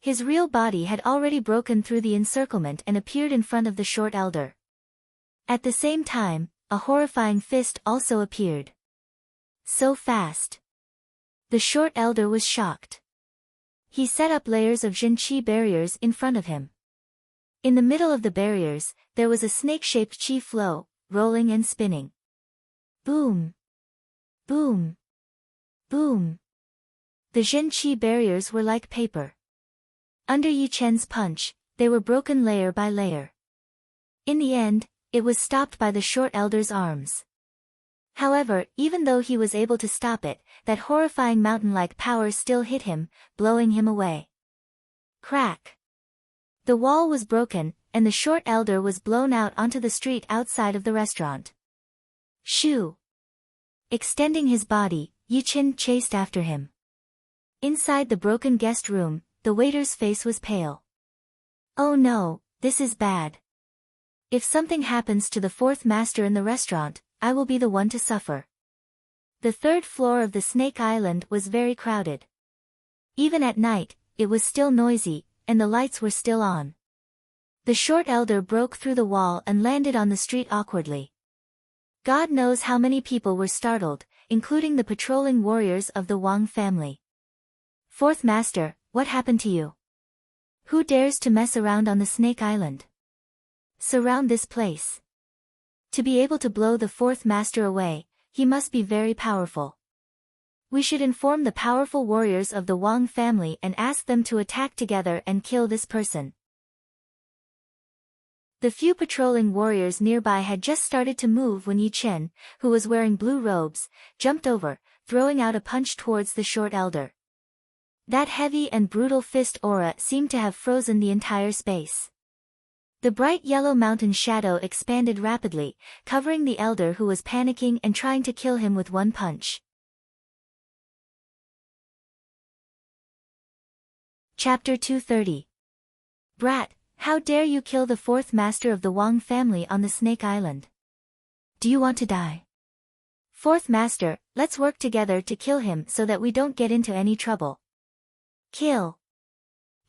His real body had already broken through the encirclement and appeared in front of the short elder. At the same time, a horrifying fist also appeared. So fast. The short elder was shocked. He set up layers of Zhen-Qi barriers in front of him. In the middle of the barriers, there was a snake-shaped qi flow, rolling and spinning. Boom! Boom! Boom! The Zhen-Qi barriers were like paper. Under Yi Chen's punch, they were broken layer by layer. In the end, it was stopped by the short elder's arms. However, even though he was able to stop it, that horrifying mountain-like power still hit him, blowing him away. Crack! The wall was broken, and the short elder was blown out onto the street outside of the restaurant. Shoo! Extending his body, Yi Chen chased after him. Inside the broken guest room, the waiter's face was pale. "Oh no, this is bad. If something happens to the fourth master in the restaurant, I will be the one to suffer." The third floor of the Snake Island was very crowded. Even at night, it was still noisy, and the lights were still on. The short elder broke through the wall and landed on the street awkwardly. God knows how many people were startled, including the patrolling warriors of the Wang family. "Fourth master, what happened to you? Who dares to mess around on the Snake Island? Surround this place." To be able to blow the fourth master away, he must be very powerful. We should inform the powerful warriors of the Wang family and ask them to attack together and kill this person. The few patrolling warriors nearby had just started to move when Yi Chen, who was wearing blue robes, jumped over, throwing out a punch towards the short elder. That heavy and brutal fist aura seemed to have frozen the entire space. The bright yellow mountain shadow expanded rapidly, covering the elder who was panicking and trying to kill him with one punch. Chapter 230. Brat, how dare you kill the fourth master of the Wang family on the Snake Island? Do you want to die? Fourth master, let's work together to kill him so that we don't get into any trouble. Kill.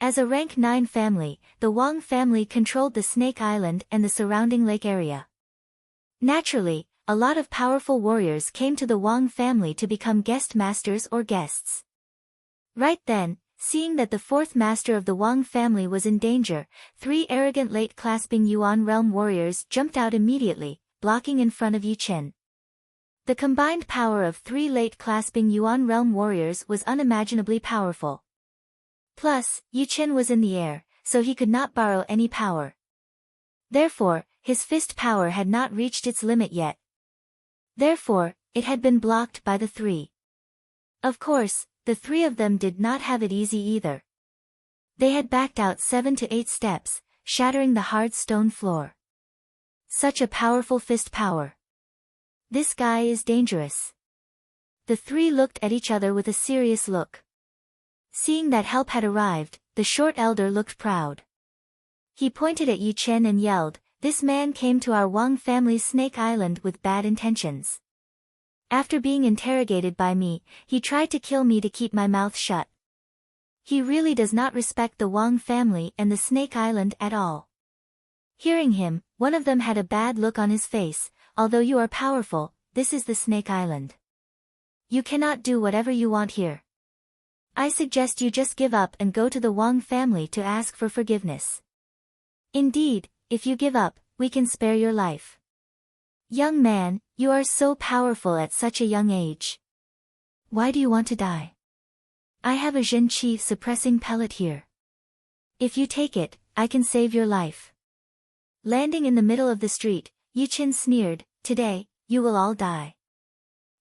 As a rank 9 family, the Wang family controlled the Snake Island and the surrounding lake area. Naturally, a lot of powerful warriors came to the Wang family to become guest masters or guests. Right then, seeing that the fourth master of the Wang family was in danger, 3 arrogant late-clasping Yuan realm warriors jumped out immediately, blocking in front of Yi Chen. The combined power of 3 late-clasping Yuan realm warriors was unimaginably powerful. Plus, Yi Chen was in the air, so he could not borrow any power. Therefore, his fist power had not reached its limit yet. Therefore, it had been blocked by the 3. Of course, the 3 of them did not have it easy either. They had backed out 7 to 8 steps, shattering the hard stone floor. Such a powerful fist power. This guy is dangerous. The 3 looked at each other with a serious look. Seeing that help had arrived, the short elder looked proud. He pointed at Yi Chen and yelled, "This man came to our Wang family's Snake Island with bad intentions. After being interrogated by me, he tried to kill me to keep my mouth shut. He really does not respect the Wang family and the Snake Island at all." Hearing him, one of them had a bad look on his face. "Although you are powerful, this is the Snake Island. You cannot do whatever you want here. I suggest you just give up and go to the Wang family to ask for forgiveness. Indeed, if you give up, we can spare your life. Young man, you are so powerful at such a young age. Why do you want to die? I have a Zhen-Qi suppressing pellet here. If you take it, I can save your life." Landing in the middle of the street, Yi Chen sneered, "Today, you will all die."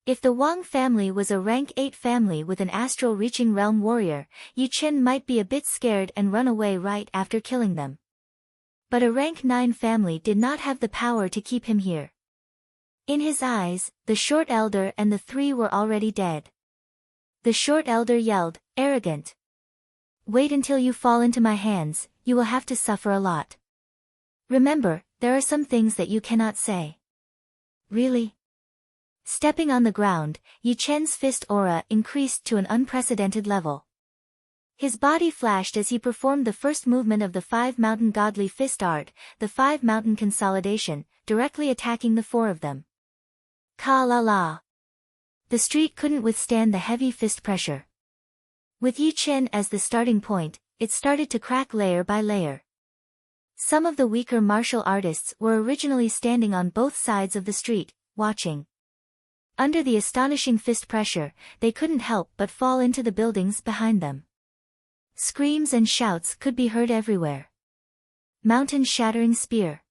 If the Wang family was a rank 8 family with an astral-reaching realm warrior, Yi Chen might be a bit scared and run away right after killing them. But a rank 9 family did not have the power to keep him here. In his eyes, the short elder and the 3 were already dead. The short elder yelled, "Arrogant! Wait until you fall into my hands, you will have to suffer a lot. Remember, there are some things that you cannot say." "Really?" Stepping on the ground, Yi Chen's fist aura increased to an unprecedented level. His body flashed as he performed the first movement of the 5 mountain godly fist art, the 5 mountain consolidation, directly attacking the 4 of them. Ka la la. The street couldn't withstand the heavy fist pressure. With Yi Chen as the starting point, it started to crack layer by layer. Some of the weaker martial artists were originally standing on both sides of the street, watching. Under the astonishing fist pressure, they couldn't help but fall into the buildings behind them. Screams and shouts could be heard everywhere. Mountain-shattering spear.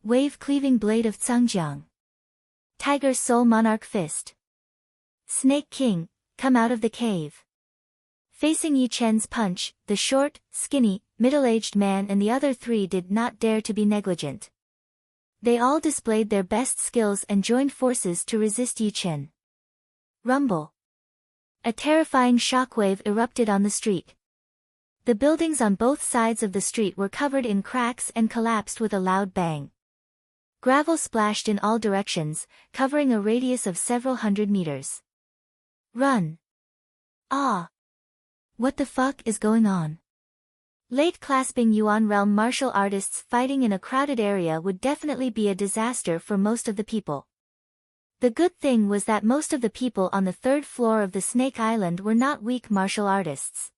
Wave-cleaving blade of Zhangjiang. Tiger Soul Monarch Fist. Snake King, come out of the cave. Facing Yi Chen's punch, the short, skinny, middle-aged man and the other 3 did not dare to be negligent. They all displayed their best skills and joined forces to resist Yi Chen. Rumble. A terrifying shockwave erupted on the street. The buildings on both sides of the street were covered in cracks and collapsed with a loud bang. Gravel splashed in all directions, covering a radius of several hundred meters. Run! Ah! What the fuck is going on? Late clasping Yuan realm martial artists fighting in a crowded area would definitely be a disaster for most of the people. The good thing was that most of the people on the 3rd floor of the Snake Island were not weak martial artists.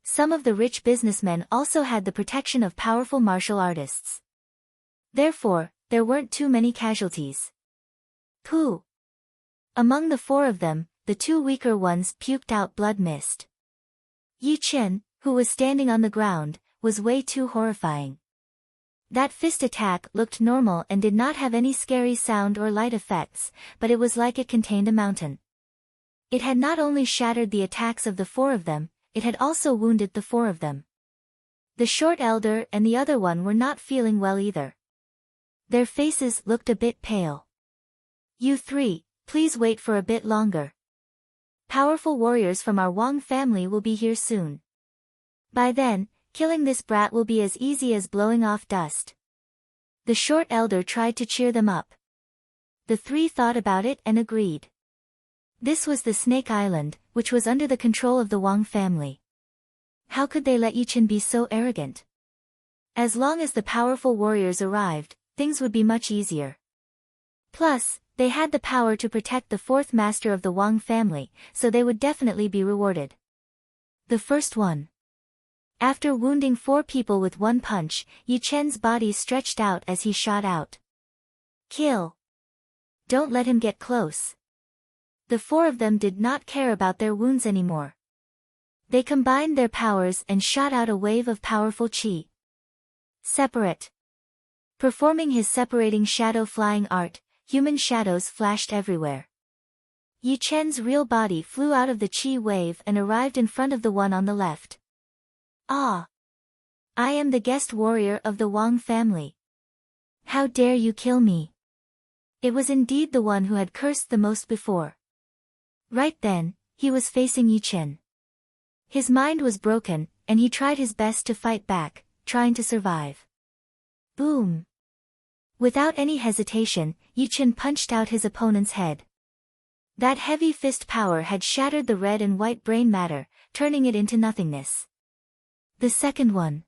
Some of the rich businessmen also had the protection of powerful martial artists. Therefore, there weren't too many casualties. Pooh! Among the 4 of them, the 2 weaker ones puked out blood mist. Yi Chen, who was standing on the ground, was way too horrifying. That fist attack looked normal and did not have any scary sound or light effects, but it was like it contained a mountain. It had not only shattered the attacks of the 4 of them, it had also wounded the 4 of them. The short elder and the other one were not feeling well either. Their faces looked a bit pale. "You 3, please wait for a bit longer. Powerful warriors from our Wang family will be here soon. By then, killing this brat will be as easy as blowing off dust." The short elder tried to cheer them up. The 3 thought about it and agreed. This was the Snake Island, which was under the control of the Wang family. How could they let Yi Chen be so arrogant? As long as the powerful warriors arrived, things would be much easier. Plus, they had the power to protect the 4th master of the Wang family, so they would definitely be rewarded. The first one. After wounding 4 people with 1 punch, Yi Chen's body stretched out as he shot out. Kill! Don't let him get close. The 4 of them did not care about their wounds anymore. They combined their powers and shot out a wave of powerful qi. Separate. Performing his separating shadow flying art, human shadows flashed everywhere. Yi Chen's real body flew out of the qi wave and arrived in front of the one on the left. Ah! I am the guest warrior of the Wang family. How dare you kill me? It was indeed the one who had cursed the most before. Right then, he was facing Yi Chen. His mind was broken, and he tried his best to fight back, trying to survive. Boom! Without any hesitation, Yi Chen punched out his opponent's head. That heavy fist power had shattered the red and white brain matter, turning it into nothingness. The second one.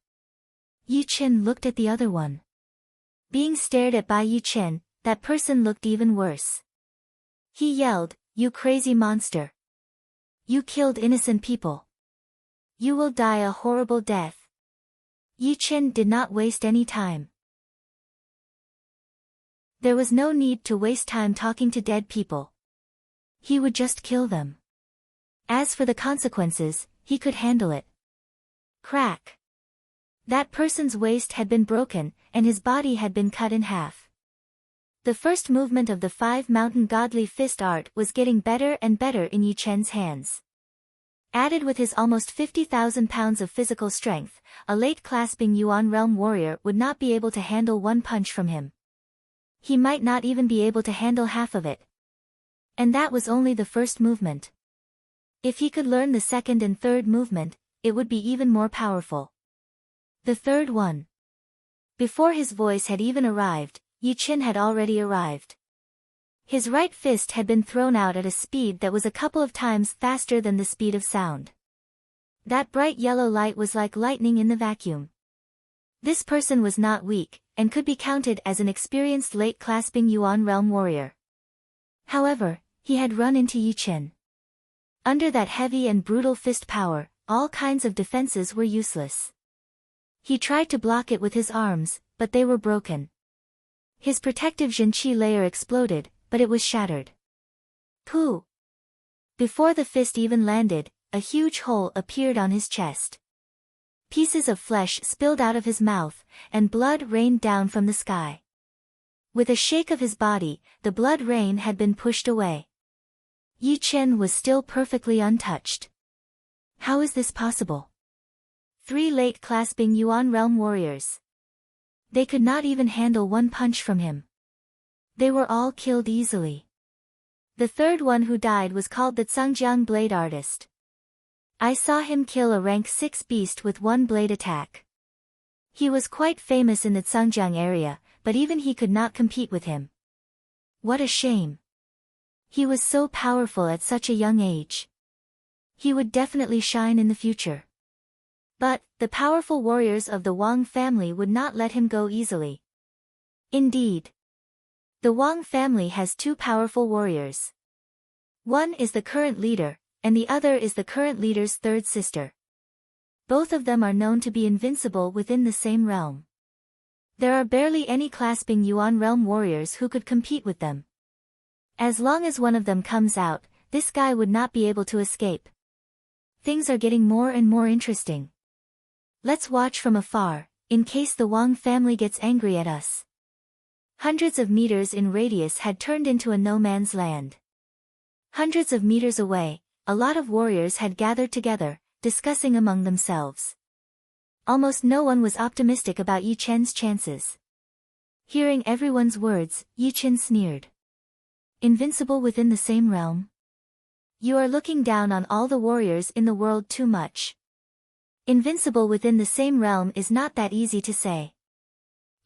Yi Chen looked at the other one. Being stared at by Yi Chen, that person looked even worse. He yelled, "You crazy monster! You killed innocent people! You will die a horrible death!" Yi Chen did not waste any time. There was no need to waste time talking to dead people. He would just kill them. As for the consequences, he could handle it. Crack! That person's waist had been broken, and his body had been cut in half. The first movement of the 5 mountain godly fist art was getting better and better in Yi Chen's hands. Added with his almost 50,000 pounds of physical strength, a late-clasping Yuan realm warrior would not be able to handle one punch from him. He might not even be able to handle half of it. And that was only the first movement. If he could learn the second and third movement, it would be even more powerful. The third one. Before his voice had even arrived, Yi Qin had already arrived. His right fist had been thrown out at a speed that was a couple of times faster than the speed of sound. That bright yellow light was like lightning in the vacuum. This person was not weak, and could be counted as an experienced late-clasping Yuan realm warrior. However, he had run into Yi Qin. Under that heavy and brutal fist power, all kinds of defenses were useless. He tried to block it with his arms, but they were broken. His protective Zhenqi layer exploded, but it was shattered. Pooh! Before the fist even landed, a huge hole appeared on his chest. Pieces of flesh spilled out of his mouth, and blood rained down from the sky. With a shake of his body, the blood rain had been pushed away. Yi Qin was still perfectly untouched. How is this possible? 3 late-clasping Yuan realm warriors. They could not even handle one punch from him. They were all killed easily. The third one who died was called the Zhangjiang blade artist. I saw him kill a rank 6 beast with one blade attack. He was quite famous in the Zhangjiang area, but even he could not compete with him. What a shame. He was so powerful at such a young age. He would definitely shine in the future. But, the powerful warriors of the Wang family would not let him go easily. Indeed. The Wang family has 2 powerful warriors. One is the current leader, and the other is the current leader's third sister. Both of them are known to be invincible within the same realm. There are barely any clasping Yuan realm warriors who could compete with them. As long as one of them comes out, this guy would not be able to escape. Things are getting more and more interesting. Let's watch from afar, in case the Wang family gets angry at us. Hundreds of meters in radius had turned into a no-man's land. Hundreds of meters away, a lot of warriors had gathered together, discussing among themselves. Almost no one was optimistic about Yi Qin's chances. Hearing everyone's words, Yi Qin sneered. Invincible within the same realm? You are looking down on all the warriors in the world too much. Invincible within the same realm is not that easy to say.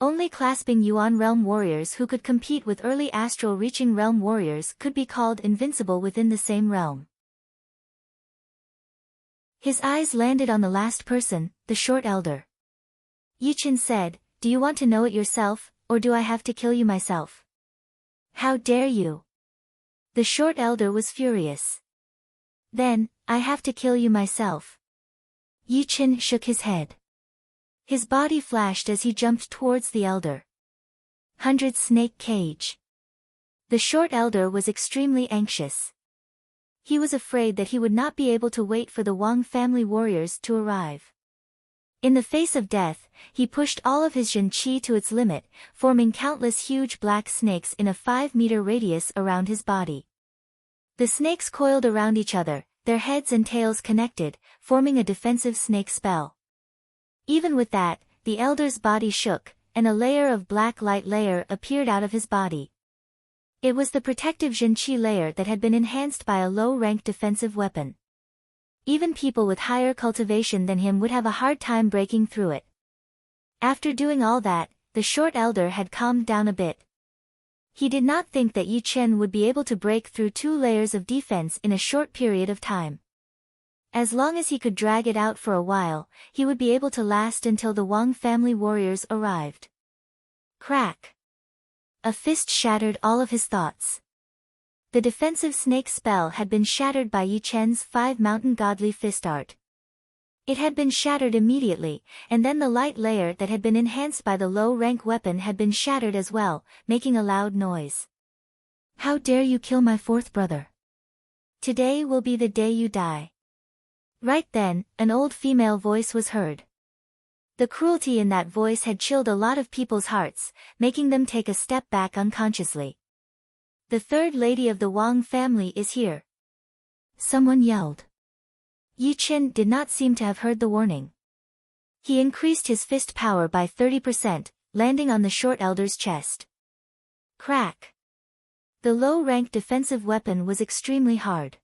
Only clasping Yuan realm warriors who could compete with early astral reaching realm warriors could be called invincible within the same realm. His eyes landed on the last person, the short elder. Yi Qin said, "Do you want to know it yourself, or do I have to kill you myself?" "How dare you!" The short elder was furious. "Then, I have to kill you myself." Yi Qin shook his head. His body flashed as he jumped towards the elder. 100 snake cage. The short elder was extremely anxious. He was afraid that he would not be able to wait for the Wang family warriors to arrive. In the face of death, he pushed all of his Zhenqi to its limit, forming countless huge black snakes in a 5-meter radius around his body. The snakes coiled around each other, their heads and tails connected, forming a defensive snake spell. Even with that, the elder's body shook, and a layer of black light layer appeared out of his body. It was the protective Zhenqi layer that had been enhanced by a low-rank defensive weapon. Even people with higher cultivation than him would have a hard time breaking through it. After doing all that, the short elder had calmed down a bit. He did not think that Yi Qin would be able to break through 2 layers of defense in a short period of time. As long as he could drag it out for a while, he would be able to last until the Wang family warriors arrived. Crack! A fist shattered all of his thoughts. The defensive snake spell had been shattered by Yi Qin's 5 mountain godly fist art. It had been shattered immediately, and then the light layer that had been enhanced by the low-rank weapon had been shattered as well, making a loud noise. "How dare you kill my 4th brother? Today will be the day you die." Right then, an old female voice was heard. The cruelty in that voice had chilled a lot of people's hearts, making them take a step back unconsciously. "The third lady of the Wang family is here," someone yelled. Yi Chen did not seem to have heard the warning. He increased his fist power by 30%, landing on the short elder's chest. Crack! The low-rank defensive weapon was extremely hard.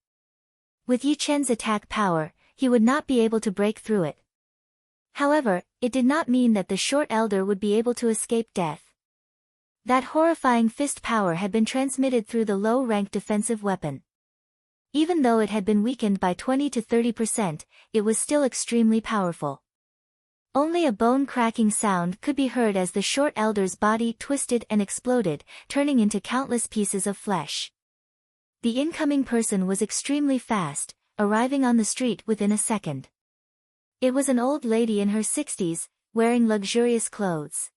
With Yi Chen's attack power, he would not be able to break through it. However, it did not mean that the short elder would be able to escape death. That horrifying fist power had been transmitted through the low-rank defensive weapon. Even though it had been weakened by 20 to 30%, it was still extremely powerful. Only a bone-cracking sound could be heard as the short elder's body twisted and exploded, turning into countless pieces of flesh. The incoming person was extremely fast, arriving on the street within a second. It was an old lady in her 60s, wearing luxurious clothes.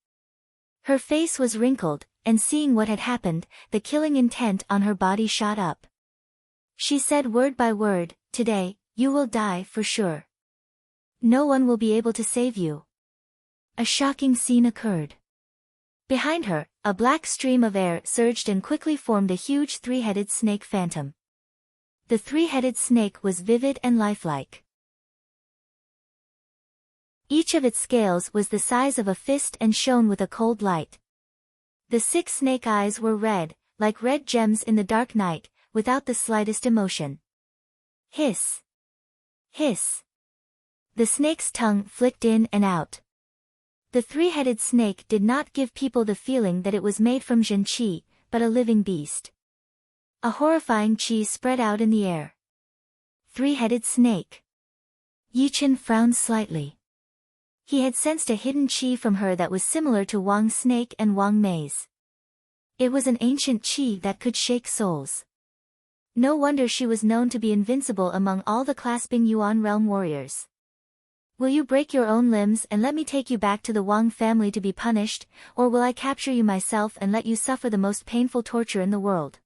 Her face was wrinkled, and seeing what had happened, the killing intent on her body shot up. She said word by word, "Today, you will die for sure. No one will be able to save you." A shocking scene occurred. Behind her, a black stream of air surged and quickly formed a huge three-headed snake phantom. The three-headed snake was vivid and lifelike. Each of its scales was the size of a fist and shone with a cold light. The 6 snake eyes were red, like red gems in the dark night, without the slightest emotion. Hiss! Hiss! The snake's tongue flicked in and out. The three-headed snake did not give people the feeling that it was made from Zhen Qi, but a living beast. A horrifying qi spread out in the air. Three-headed snake. Yi Chen frowned slightly. He had sensed a hidden qi from her that was similar to Wang's snake and Wang Mei's. It was an ancient qi that could shake souls. No wonder she was known to be invincible among all the clasping Yuan realm warriors. Will you break your own limbs and let me take you back to the Wang family to be punished, or will I capture you myself and let you suffer the most painful torture in the world?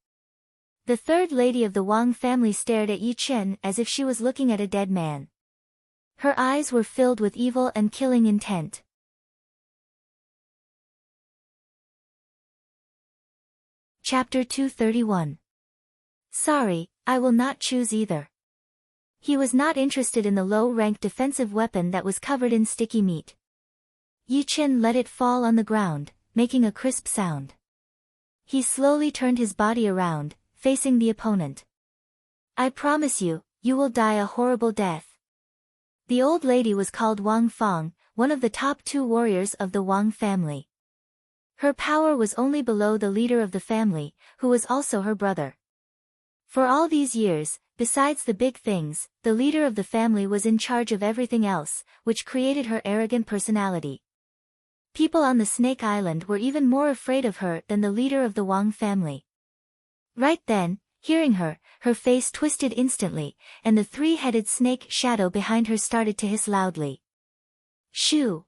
The third lady of the Wang family stared at Yi Chen as if she was looking at a dead man. Her eyes were filled with evil and killing intent. Chapter 231. Sorry, I will not choose either. He was not interested in the low-rank defensive weapon that was covered in sticky meat. Yi Chen let it fall on the ground, making a crisp sound. He slowly turned his body around, facing the opponent. I promise you, you will die a horrible death. The old lady was called Wang Fang, one of the top 2 warriors of the Wang family. Her power was only below the leader of the family, who was also her brother. For all these years, besides the big things, the leader of the family was in charge of everything else, which created her arrogant personality. People on the Snake Island were even more afraid of her than the leader of the Wang family. Right then, hearing her, her face twisted instantly, and the three-headed snake shadow behind her started to hiss loudly. Shoo!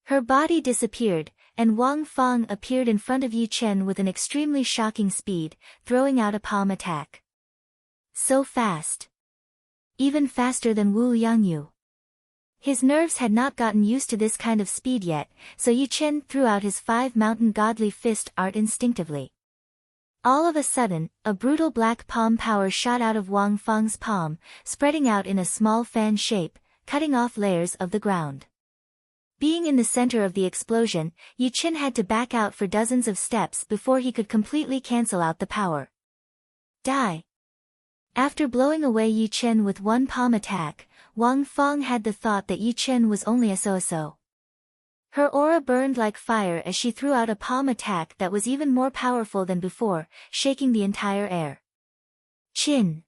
Her body disappeared, and Wang Fang appeared in front of Yi Chen with an extremely shocking speed, throwing out a palm attack. So fast. Even faster than Wu Yangyu. His nerves had not gotten used to this kind of speed yet, so Yi Chen threw out his 5 mountain godly fist art instinctively. All of a sudden, a brutal black palm power shot out of Wang Fang's palm, spreading out in a small fan shape, cutting off layers of the ground. Being in the center of the explosion, Yi Chen had to back out for dozens of steps before he could completely cancel out the power. Die! After blowing away Yi Chen with one palm attack, Wang Fang had the thought that Yi Chen was only a so-so. Her aura burned like fire as she threw out a palm attack that was even more powerful than before, shaking the entire air. Chin!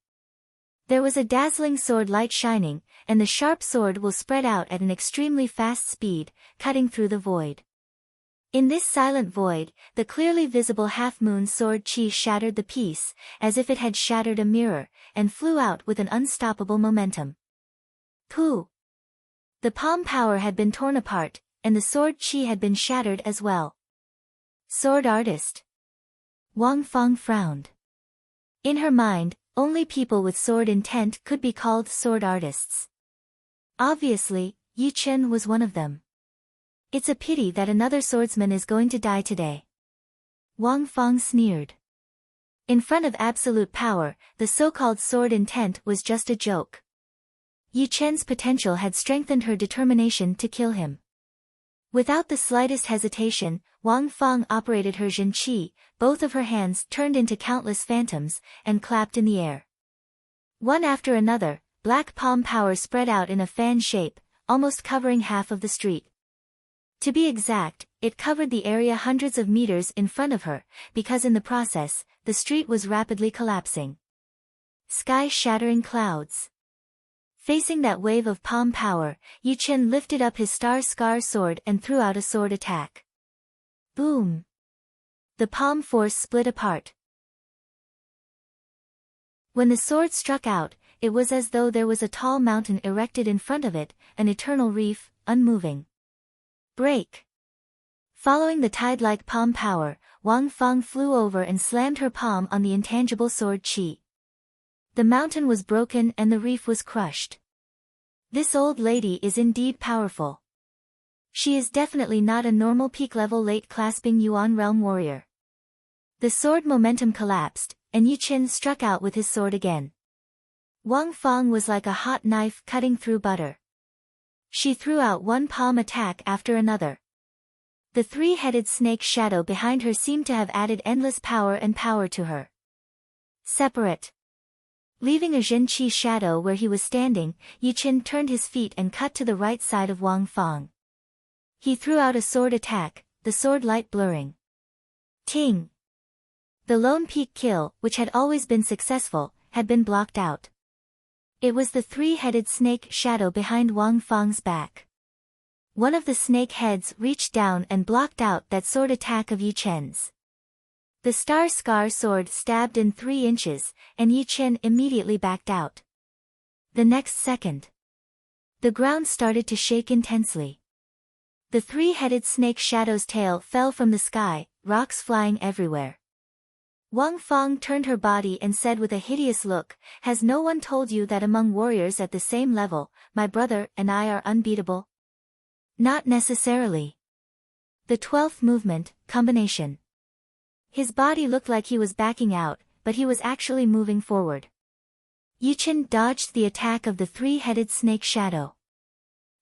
There was a dazzling sword light shining, and the sharp sword will spread out at an extremely fast speed, cutting through the void. In this silent void, the clearly visible half-moon sword chi shattered the piece, as if it had shattered a mirror, and flew out with an unstoppable momentum. Pooh! The palm power had been torn apart, and the sword chi had been shattered as well. Sword artist. Wang Fang frowned. In her mind, only people with sword intent could be called sword artists. Obviously, Yi Chen was one of them. It's a pity that another swordsman is going to die today. Wang Fang sneered. In front of absolute power, the so-called sword intent was just a joke. Yi Chen's potential had strengthened her determination to kill him. Without the slightest hesitation, Wang Fang operated her Jin Qi, both of her hands turned into countless phantoms, and clapped in the air. One after another, black palm power spread out in a fan shape, almost covering half of the street. To be exact, it covered the area hundreds of meters in front of her, because in the process, the street was rapidly collapsing. Sky-shattering clouds. Facing that wave of palm power, Yi Chen lifted up his star-scar sword and threw out a sword attack. Boom! The palm force split apart. When the sword struck out, it was as though there was a tall mountain erected in front of it, an eternal reef, unmoving. Break! Following the tide-like palm power, Wang Fang flew over and slammed her palm on the intangible sword Qi. The mountain was broken and the reef was crushed. This old lady is indeed powerful. She is definitely not a normal peak-level late-clasping Yuan realm warrior. The sword momentum collapsed, and Yi Chen struck out with his sword again. Wang Fang was like a hot knife cutting through butter. She threw out one palm attack after another. The three-headed snake shadow behind her seemed to have added endless power to her. Separate. Leaving a Jin Qi shadow where he was standing, Yi Chen turned his feet and cut to the right side of Wang Fang. He threw out a sword attack, the sword light blurring. Ting! The lone peak kill, which had always been successful, had been blocked out. It was the three-headed snake shadow behind Wang Fang's back. One of the snake heads reached down and blocked out that sword attack of Yi Chen's. The star-scar sword stabbed in 3 inches, and Yi Chen immediately backed out. The next second, the ground started to shake intensely. The three-headed snake shadow's tail fell from the sky, rocks flying everywhere. Wang Fang turned her body and said with a hideous look, "Has no one told you that among warriors at the same level, my brother and I are unbeatable?" Not necessarily. The 12th movement, combination. His body looked like he was backing out, but he was actually moving forward. Yi Chen dodged the attack of the three-headed snake shadow.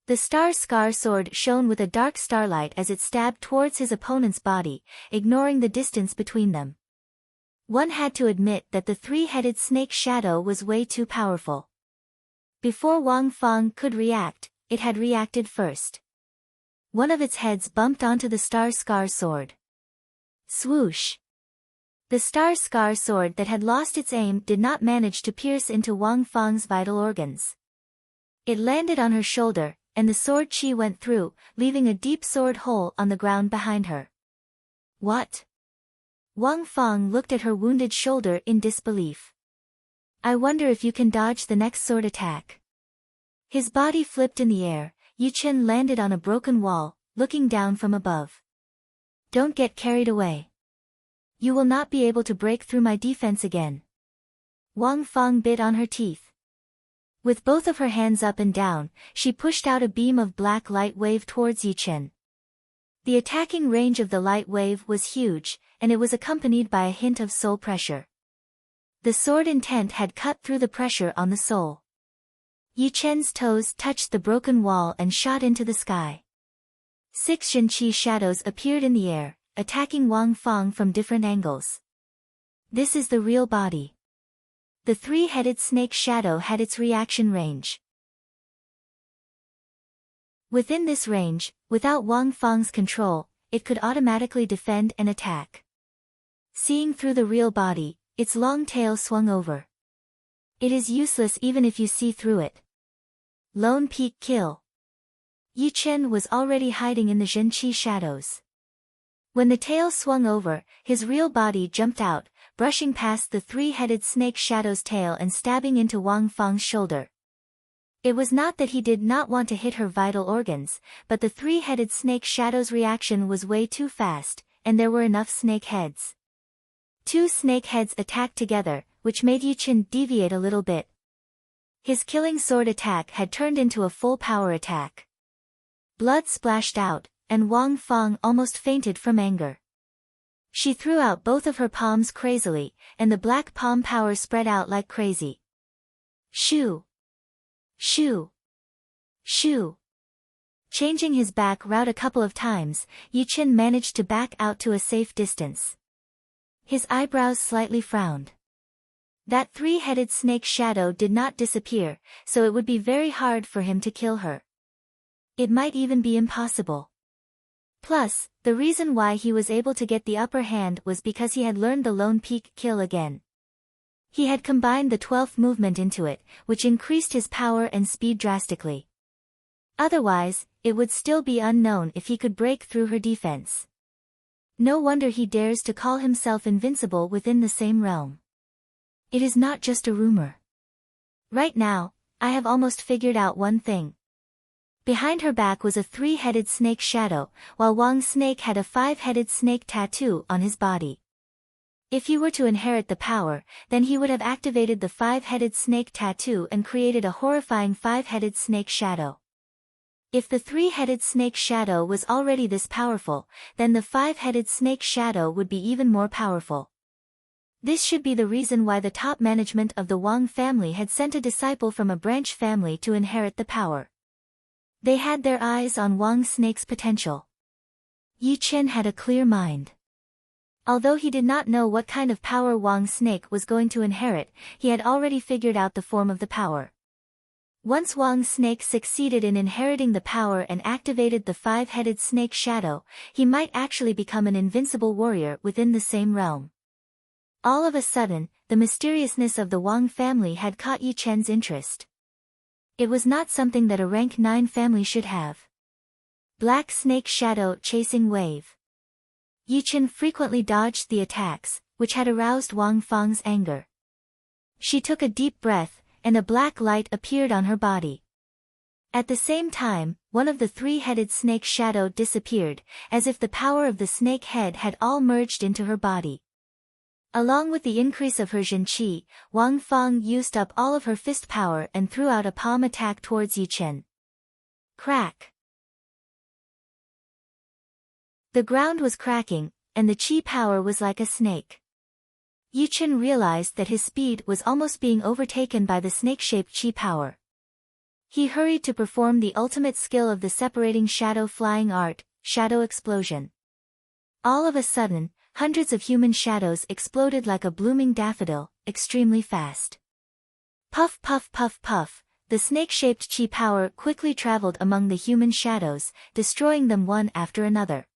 The star-scar sword shone with a dark starlight as it stabbed towards his opponent's body, ignoring the distance between them. One had to admit that the three-headed snake shadow was way too powerful. Before Wang Fang could react, it had reacted first. One of its heads bumped onto the star-scar sword. Swoosh! The star-scar sword that had lost its aim did not manage to pierce into Wang Fang's vital organs. It landed on her shoulder, and the sword Qi went through, leaving a deep sword hole on the ground behind her. What? Wang Fang looked at her wounded shoulder in disbelief. I wonder if you can dodge the next sword attack. His body flipped in the air, Yi Chen landed on a broken wall, looking down from above. Don't get carried away. You will not be able to break through my defense again. Wang Fang bit on her teeth. With both of her hands up and down, she pushed out a beam of black light wave towards Yi Chen. The attacking range of the light wave was huge, and it was accompanied by a hint of soul pressure. The sword intent had cut through the pressure on the soul. Yi Chen's toes touched the broken wall and shot into the sky. 6 Jin Qi shadows appeared in the air, attacking Wang Fang from different angles. This is the real body. The three-headed snake shadow had its reaction range. Within this range, without Wang Fang's control, it could automatically defend and attack. Seeing through the real body, its long tail swung over. It is useless even if you see through it. Lone peak kill. Yi Chen was already hiding in the Jin Qi shadows. When the tail swung over, his real body jumped out, brushing past the three-headed snake shadow's tail and stabbing into Wang Fang's shoulder. It was not that he did not want to hit her vital organs, but the three-headed snake shadow's reaction was way too fast, and there were enough snake heads. 2 snake heads attacked together, which made Yi Chen deviate a little bit. His killing sword attack had turned into a full power attack. Blood splashed out, and Wang Fang almost fainted from anger. She threw out both of her palms crazily, and the black palm power spread out like crazy. Shoo! Shoo! Shoo! Changing his back route a couple of times, Yi Chen managed to back out to a safe distance. His eyebrows slightly frowned. That three-headed snake shadow did not disappear, so it would be very hard for him to kill her. It might even be impossible. Plus, the reason why he was able to get the upper hand was because he had learned the lone peak kill again. He had combined the 12th movement into it, which increased his power and speed drastically. Otherwise, it would still be unknown if he could break through her defense. No wonder he dares to call himself invincible within the same realm. It is not just a rumor. Right now, I have almost figured out one thing. Behind her back was a three-headed snake shadow, while Wang's snake had a five-headed snake tattoo on his body. If he were to inherit the power, then he would have activated the five-headed snake tattoo and created a horrifying five-headed snake shadow. If the three-headed snake shadow was already this powerful, then the five-headed snake shadow would be even more powerful. This should be the reason why the top management of the Wang family had sent a disciple from a branch family to inherit the power. They had their eyes on Wang's snake's potential. Yi Chen had a clear mind. Although he did not know what kind of power Wang's snake was going to inherit, he had already figured out the form of the power. Once Wang's snake succeeded in inheriting the power and activated the five-headed snake shadow, he might actually become an invincible warrior within the same realm. All of a sudden, the mysteriousness of the Wang family had caught Yi Chen's interest. It was not something that a rank 9 family should have. Black snake shadow chasing wave. Yi Chen frequently dodged the attacks, which had aroused Wang Fang's anger. She took a deep breath, and a black light appeared on her body. At the same time, one of the three-headed snake shadow disappeared, as if the power of the snake head had all merged into her body. Along with the increase of her Jin Qi, Wang Fang used up all of her fist power and threw out a palm attack towards Yi Chen. Crack! The ground was cracking, and the Qi power was like a snake. Yi Chen realized that his speed was almost being overtaken by the snake-shaped Qi power. He hurried to perform the ultimate skill of the separating shadow flying art, shadow explosion. All of a sudden, hundreds of human shadows exploded like a blooming daffodil, extremely fast. Puff puff puff puff, the snake-shaped Qi power quickly traveled among the human shadows, destroying them one after another.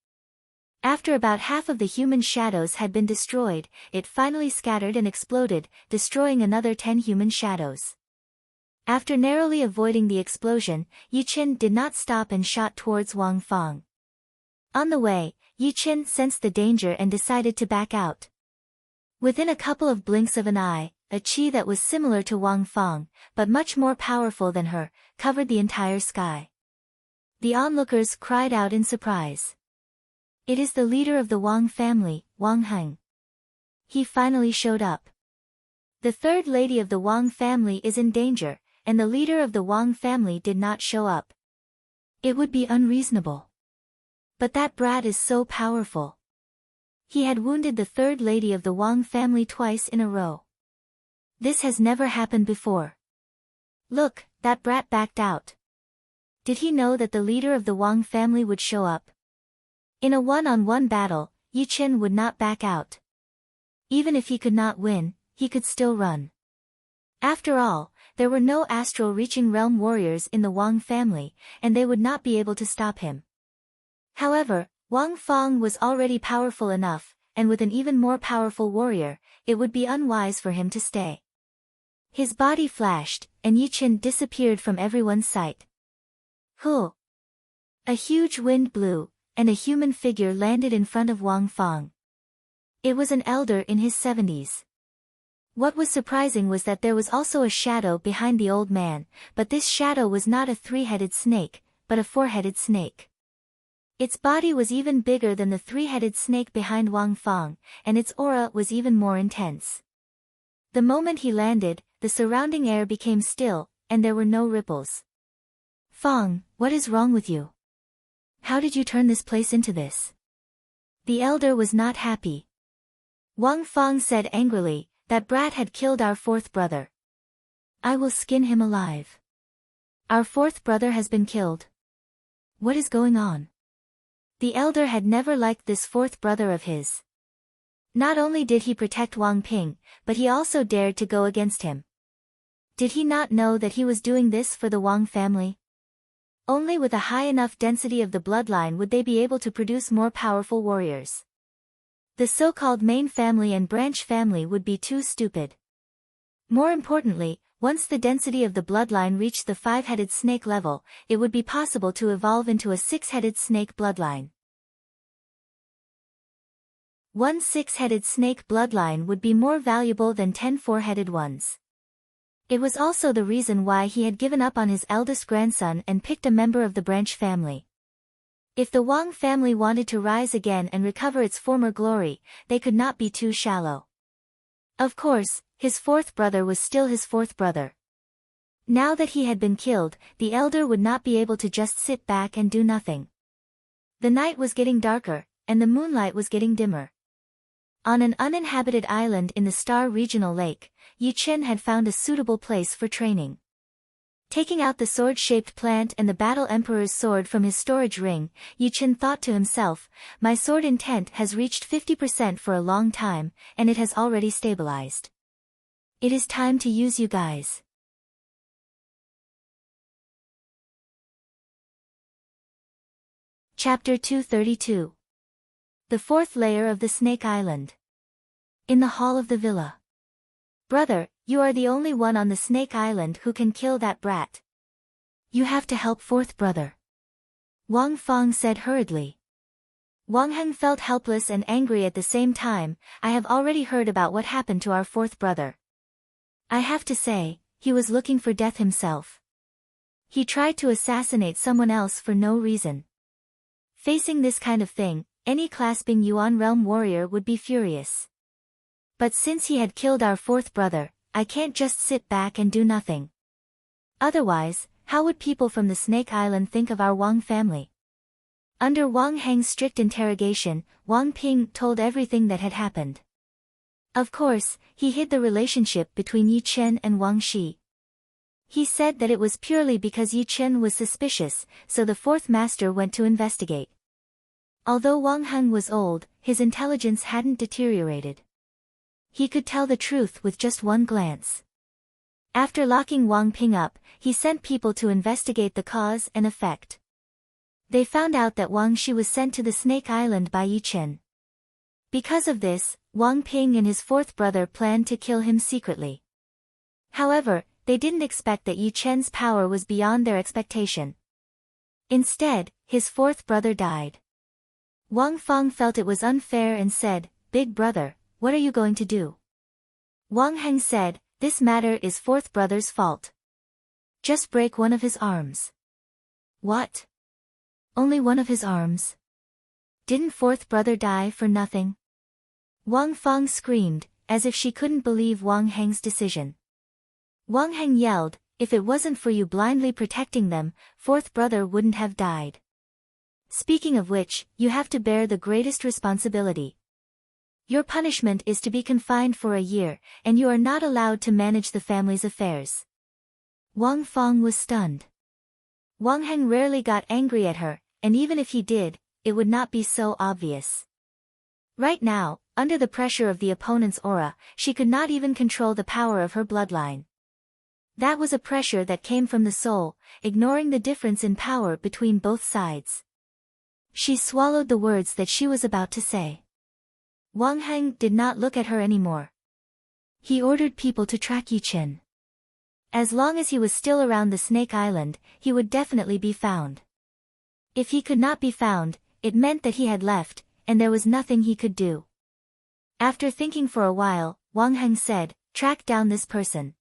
After about half of the human shadows had been destroyed, it finally scattered and exploded, destroying another 10 human shadows. After narrowly avoiding the explosion, Yi Chen did not stop and shot towards Wang Fang. On the way, Yi Chen sensed the danger and decided to back out. Within a couple of blinks of an eye, a Qi that was similar to Wang Fang, but much more powerful than her, covered the entire sky. The onlookers cried out in surprise. It is the leader of the Wang family, Wang Heng. He finally showed up. The third lady of the Wang family is in danger, and the leader of the Wang family did not show up. It would be unreasonable. But that brat is so powerful. He had wounded the third lady of the Wang family twice in a row. This has never happened before. Look, that brat backed out. Did he know that the leader of the Wang family would show up? In a one-on-one battle, Yi Chen would not back out. Even if he could not win, he could still run. After all, there were no astral-reaching realm warriors in the Wang family, and they would not be able to stop him. However, Wang Fang was already powerful enough, and with an even more powerful warrior, it would be unwise for him to stay. His body flashed, and Yi Chen disappeared from everyone's sight. Huh! A huge wind blew, and a human figure landed in front of Wang Fang. It was an elder in his 70s. What was surprising was that there was also a shadow behind the old man, but this shadow was not a three-headed snake, but a four-headed snake. Its body was even bigger than the three-headed snake behind Wang Fang, and its aura was even more intense. The moment he landed, the surrounding air became still, and there were no ripples. Fang, what is wrong with you? How did you turn this place into this? The elder was not happy. Wang Fang said angrily, that brat had killed our fourth brother. I will skin him alive. Our fourth brother has been killed. What is going on? The elder had never liked this fourth brother of his. Not only did he protect Wang Ping, but he also dared to go against him. Did he not know that he was doing this for the Wang family? Only with a high enough density of the bloodline would they be able to produce more powerful warriors. The so-called main family and branch family would be too stupid. More importantly, once the density of the bloodline reached the 5-headed snake level, it would be possible to evolve into a 6-headed snake bloodline. One 6-headed snake bloodline would be more valuable than 10 4-headed ones. It was also the reason why he had given up on his eldest grandson and picked a member of the branch family. If the Wang family wanted to rise again and recover its former glory, they could not be too shallow. Of course, his fourth brother was still his fourth brother. Now that he had been killed, the elder would not be able to just sit back and do nothing. The night was getting darker, and the moonlight was getting dimmer. On an uninhabited island in the Star Regional Lake, Yi Chen had found a suitable place for training. Taking out the sword-shaped plant and the Battle Emperor's sword from his storage ring, Yi Chen thought to himself, my sword intent has reached 50% for a long time, and it has already stabilized. It is time to use you guys. Chapter 232. The fourth layer of the Snake Island. In the hall of the villa. Brother, you are the only one on the Snake Island who can kill that brat. You have to help fourth brother. Wang Feng said hurriedly. Wang Heng felt helpless and angry at the same time. I have already heard about what happened to our fourth brother. I have to say, he was looking for death himself. He tried to assassinate someone else for no reason. Facing this kind of thing, any clasping Yuan realm warrior would be furious. But since he had killed our fourth brother, I can't just sit back and do nothing. Otherwise, how would people from the Snake Island think of our Wang family? Under Wang Heng's strict interrogation, Wang Ping told everything that had happened. Of course, he hid the relationship between Yi Chen and Wang Shi. He said that it was purely because Yi Chen was suspicious, so the fourth master went to investigate. Although Wang Heng was old, his intelligence hadn't deteriorated. He could tell the truth with just one glance. After locking Wang Ping up, he sent people to investigate the cause and effect. They found out that Wang Shi was sent to the Snake Island by Yi Chen. Because of this, Wang Ping and his fourth brother planned to kill him secretly. However, they didn't expect that Yi Chen's power was beyond their expectation. Instead, his fourth brother died. Wang Feng felt it was unfair and said, Big brother, what are you going to do? Wang Heng said, this matter is fourth brother's fault. Just break one of his arms. What? Only one of his arms? Didn't fourth brother die for nothing? Wang Feng screamed, as if she couldn't believe Wang Heng's decision. Wang Heng yelled, if it wasn't for you blindly protecting them, fourth brother wouldn't have died. Speaking of which, you have to bear the greatest responsibility. Your punishment is to be confined for a year, and you are not allowed to manage the family's affairs. Wang Feng was stunned. Wang Heng rarely got angry at her, and even if he did, it would not be so obvious. Right now, under the pressure of the opponent's aura, she could not even control the power of her bloodline. That was a pressure that came from the soul, ignoring the difference in power between both sides. She swallowed the words that she was about to say. Wang Heng did not look at her anymore. He ordered people to track Yi Chen. As long as he was still around the Snake Island, he would definitely be found. If he could not be found, it meant that he had left, and there was nothing he could do. After thinking for a while, Wang Heng said, track down this person.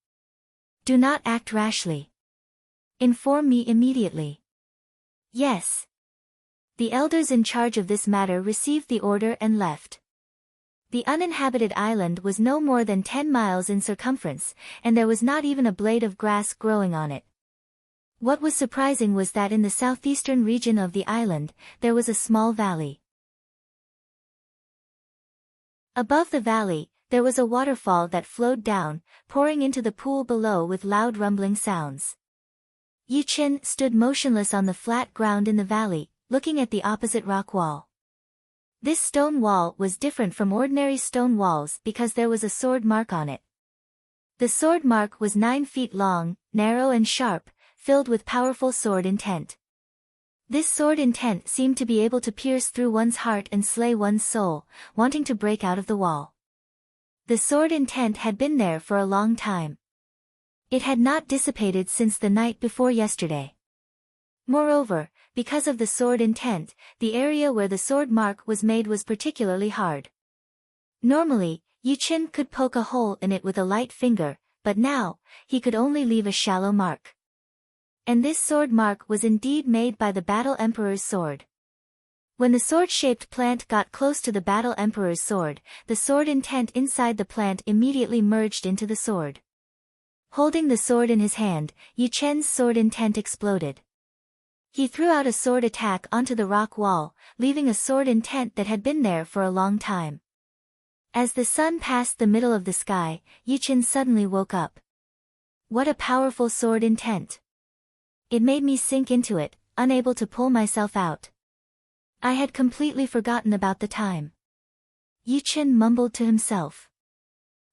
Do not act rashly. Inform me immediately. Yes. The elders in charge of this matter received the order and left. The uninhabited island was no more than 10 miles in circumference, and there was not even a blade of grass growing on it. What was surprising was that in the southeastern region of the island, there was a small valley. Above the valley, there was a waterfall that flowed down, pouring into the pool below with loud rumbling sounds. Yu Chen stood motionless on the flat ground in the valley, looking at the opposite rock wall. This stone wall was different from ordinary stone walls because there was a sword mark on it. The sword mark was 9 feet long, narrow and sharp, filled with powerful sword intent. This sword intent seemed to be able to pierce through one's heart and slay one's soul, wanting to break out of the wall. The sword intent had been there for a long time. It had not dissipated since the night before yesterday. Moreover, because of the sword intent, the area where the sword mark was made was particularly hard. Normally, Yu Chen could poke a hole in it with a light finger, but now, he could only leave a shallow mark. And this sword mark was indeed made by the Battle Emperor's sword. When the sword-shaped plant got close to the Battle Emperor's sword, the sword intent inside the plant immediately merged into the sword. Holding the sword in his hand, Yu Chen's sword intent exploded. He threw out a sword attack onto the rock wall, leaving a sword intent that had been there for a long time. As the sun passed the middle of the sky, Yu Chen suddenly woke up. What a powerful sword intent! It made me sink into it, unable to pull myself out. I had completely forgotten about the time. Yu Chen mumbled to himself.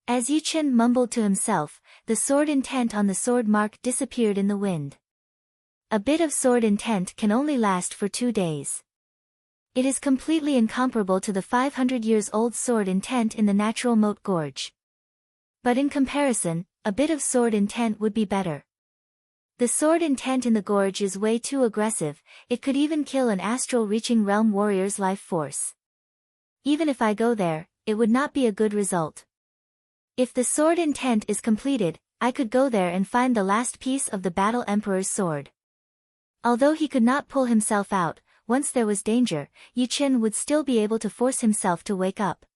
As Yu Chen mumbled to himself, the sword intent on the sword mark disappeared in the wind. A bit of sword intent can only last for 2 days. It is completely incomparable to the 500 years old sword intent in the natural moat gorge. But in comparison, a bit of sword intent would be better. The sword intent in the gorge is way too aggressive, it could even kill an astral-reaching realm warrior's life force. Even if I go there, it would not be a good result. If the sword intent is completed, I could go there and find the last piece of the Battle Emperor's sword. Although he could not pull himself out, once there was danger, Yu Chen would still be able to force himself to wake up.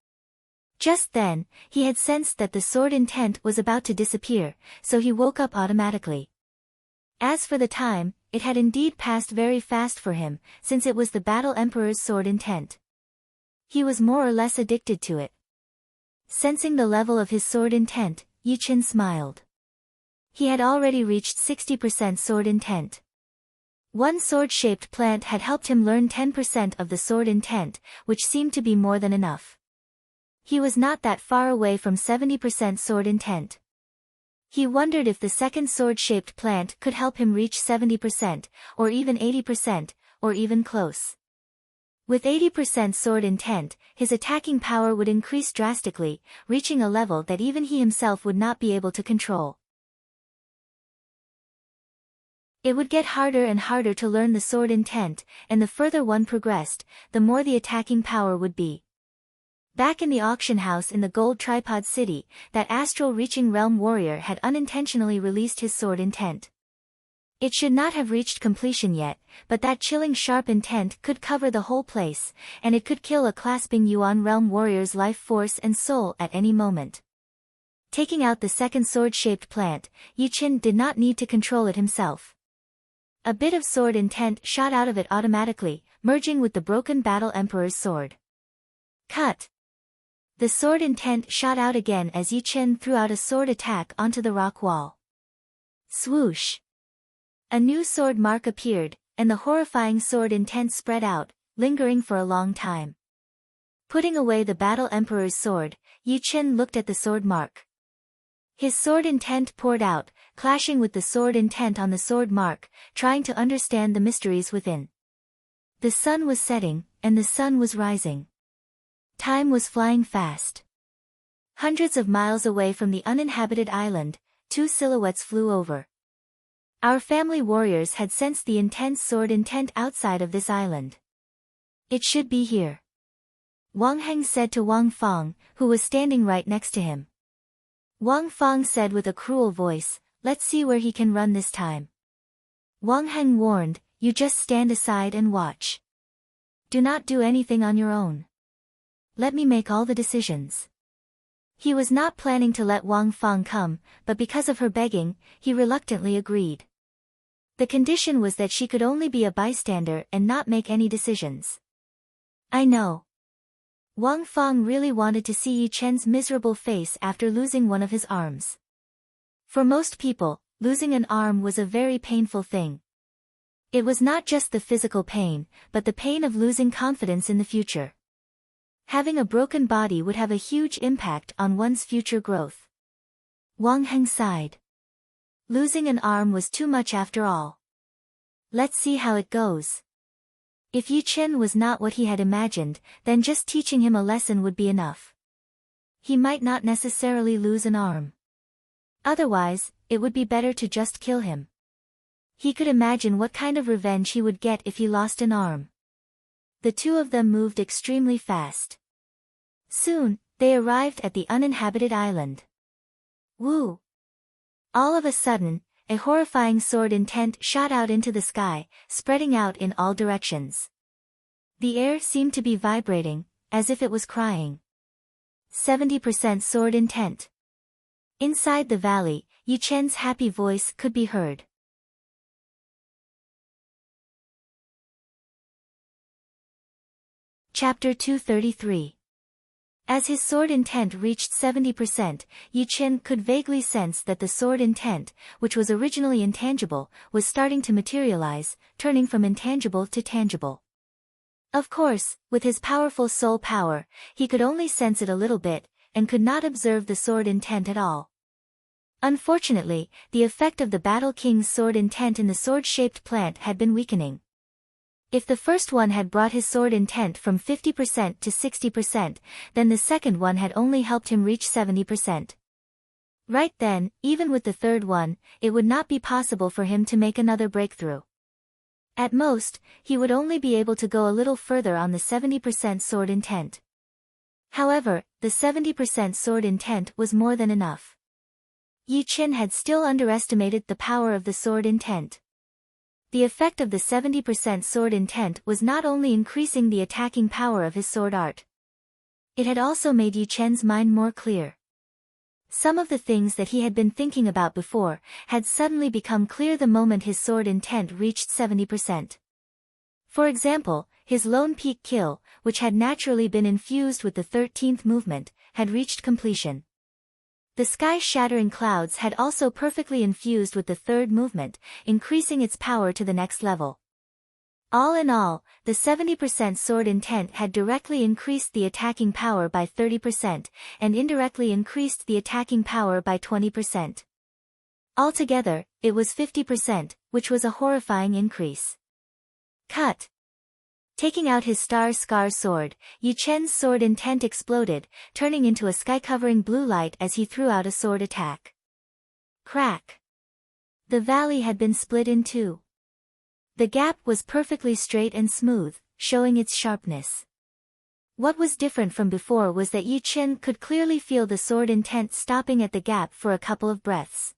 Just then, he had sensed that the sword intent was about to disappear, so he woke up automatically. As for the time, it had indeed passed very fast for him, since it was the Battle Emperor's sword intent. He was more or less addicted to it. Sensing the level of his sword intent, Yu Chen smiled. He had already reached 60% sword intent. One sword-shaped plant had helped him learn 10% of the sword intent, which seemed to be more than enough. He was not that far away from 70% sword intent. He wondered if the second sword-shaped plant could help him reach 70%, or even 80%, or even close. With 80% sword intent, his attacking power would increase drastically, reaching a level that even he himself would not be able to control. It would get harder and harder to learn the sword intent, and the further one progressed, the more the attacking power would be. Back in the auction house in the Gold Tripod City, that astral-reaching realm warrior had unintentionally released his sword intent. It should not have reached completion yet, but that chilling sharp intent could cover the whole place, and it could kill a clasping Yuan realm warrior's life force and soul at any moment. Taking out the second sword-shaped plant, Yu Chen did not need to control it himself. A bit of sword intent shot out of it automatically, merging with the broken Battle Emperor's sword. Cut! The sword intent shot out again as Yu Chen threw out a sword attack onto the rock wall. Swoosh! A new sword mark appeared, and the horrifying sword intent spread out, lingering for a long time. Putting away the Battle Emperor's sword, Yu Chen looked at the sword mark. His sword intent poured out, clashing with the sword intent on the sword mark, trying to understand the mysteries within. The sun was setting, and the sun was rising. Time was flying fast. Hundreds of miles away from the uninhabited island, 2 silhouettes flew over. Our family warriors had sensed the intense sword intent outside of this island. It should be here. Wang Heng said to Wang Fang, who was standing right next to him. Wang Fang said with a cruel voice, "Let's see where he can run this time." Wang Heng warned, "You just stand aside and watch. Do not do anything on your own. Let me make all the decisions." He was not planning to let Wang Fang come, but because of her begging, he reluctantly agreed. The condition was that she could only be a bystander and not make any decisions. I know. Wang Fang really wanted to see Yu Chen's miserable face after losing one of his arms. For most people, losing an arm was a very painful thing. It was not just the physical pain, but the pain of losing confidence in the future. Having a broken body would have a huge impact on one's future growth. Wang Heng sighed. Losing an arm was too much after all. Let's see how it goes. If Yi Chen was not what he had imagined, then just teaching him a lesson would be enough. He might not necessarily lose an arm. Otherwise, it would be better to just kill him. He could imagine what kind of revenge he would get if he lost an arm. The two of them moved extremely fast. Soon, they arrived at the uninhabited island. Woo! All of a sudden, a horrifying sword intent shot out into the sky, spreading out in all directions. The air seemed to be vibrating, as if it was crying. 70% sword intent. Inside the valley, Yi Chen's happy voice could be heard. Chapter 233. As his sword intent reached 70%, Yi Chen could vaguely sense that the sword intent, which was originally intangible, was starting to materialize, turning from intangible to tangible. Of course, with his powerful soul power, he could only sense it a little bit, and could not observe the sword intent at all. Unfortunately, the effect of the Battle King's sword intent in the sword-shaped plant had been weakening. If the first one had brought his sword intent from 50% to 60%, then the second one had only helped him reach 70%. Right then, even with the third one, it would not be possible for him to make another breakthrough. At most, he would only be able to go a little further on the 70% sword intent. However, the 70% sword intent was more than enough. Yi Chen had still underestimated the power of the sword intent. The effect of the 70% sword intent was not only increasing the attacking power of his sword art. It had also made Yi Chen's mind more clear. Some of the things that he had been thinking about before had suddenly become clear the moment his sword intent reached 70%. For example, his lone peak kill, which had naturally been infused with the 13th movement, had reached completion. The sky-shattering clouds had also perfectly infused with the third movement, increasing its power to the next level. All in all, the 70% sword intent had directly increased the attacking power by 30%, and indirectly increased the attacking power by 20%. Altogether, it was 50%, which was a horrifying increase. Cut! Taking out his star-scar sword, Yi Chen's sword intent exploded, turning into a sky-covering blue light as he threw out a sword attack. Crack! The valley had been split in two. The gap was perfectly straight and smooth, showing its sharpness. What was different from before was that Yi Chen could clearly feel the sword intent stopping at the gap for a couple of breaths.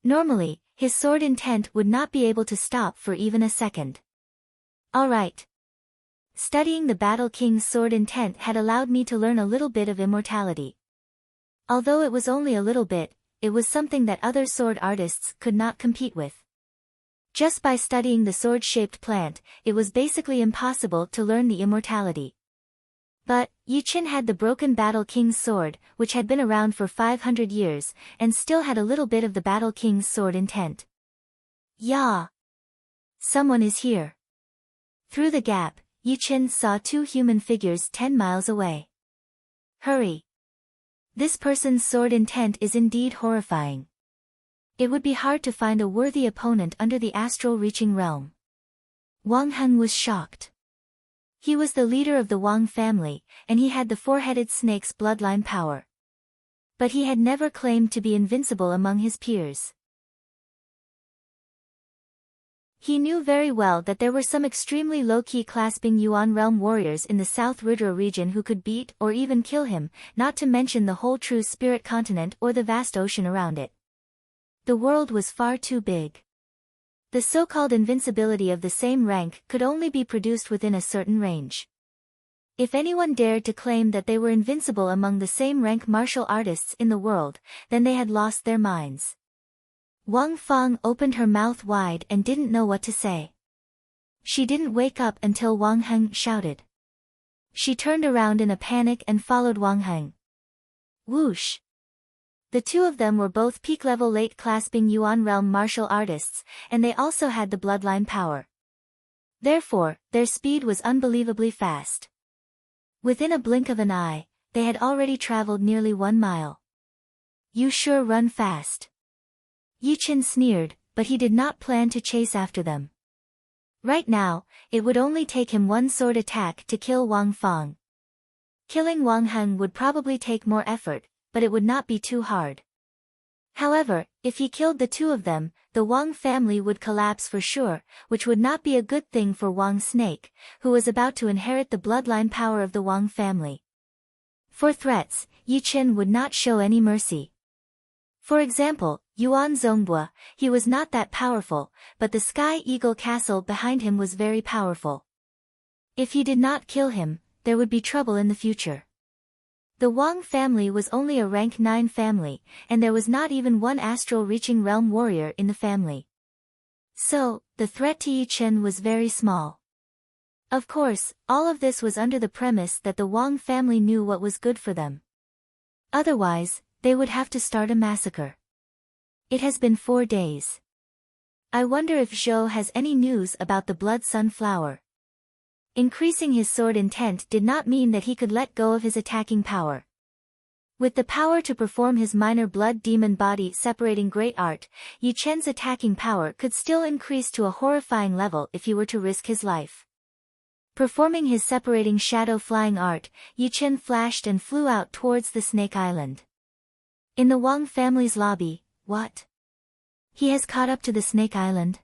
Normally, his sword intent would not be able to stop for even a second. Alright. Studying the Battle King's sword intent had allowed me to learn a little bit of immortality. Although it was only a little bit, it was something that other sword artists could not compete with. Just by studying the sword-shaped plant, it was basically impossible to learn the immortality. But, Yi Chen had the broken Battle King's sword, which had been around for 500 years, and still had a little bit of the Battle King's sword intent. Yeah! Someone is here. Through the gap, Yi Chen saw two human figures 10 miles away. Hurry! This person's sword intent is indeed horrifying. It would be hard to find a worthy opponent under the astral-reaching realm. Wang Heng was shocked. He was the leader of the Wang family, and he had the four-headed snake's bloodline power. But he had never claimed to be invincible among his peers. He knew very well that there were some extremely low-key clasping Yuan realm warriors in the South Rudra region who could beat or even kill him, not to mention the whole true spirit continent or the vast ocean around it. The world was far too big. The so-called invincibility of the same rank could only be produced within a certain range. If anyone dared to claim that they were invincible among the same rank martial artists in the world, then they had lost their minds. Wang Fang opened her mouth wide and didn't know what to say. She didn't wake up until Wang Heng shouted. She turned around in a panic and followed Wang Heng. Whoosh! The two of them were both peak-level late-clasping Yuan realm martial artists, and they also had the bloodline power. Therefore, their speed was unbelievably fast. Within a blink of an eye, they had already traveled nearly 1 mile. You sure run fast. Yi Chen sneered, but he did not plan to chase after them. Right now, it would only take him one sword attack to kill Wang Fang. Killing Wang Heng would probably take more effort, but it would not be too hard. However, if he killed the two of them, the Wang family would collapse for sure, which would not be a good thing for Wang Snake, who was about to inherit the bloodline power of the Wang family. For threats, Yi Chen would not show any mercy. For example, Yuan Zongbua, he was not that powerful, but the Sky Eagle Castle behind him was very powerful. If he did not kill him, there would be trouble in the future. The Wang family was only a rank 9 family, and there was not even one astral-reaching realm warrior in the family. So, the threat to Yi Chen was very small. Of course, all of this was under the premise that the Wang family knew what was good for them. Otherwise, they would have to start a massacre. It has been 4 days. I wonder if Zhou has any news about the blood sunflower. Increasing his sword intent did not mean that he could let go of his attacking power. With the power to perform his minor blood demon body separating great art, Yi Chen's attacking power could still increase to a horrifying level if he were to risk his life. Performing his separating shadow flying art, Yi Chen flashed and flew out towards the Snake Island. In the Wang family's lobby, what? He has caught up to the Snake Island?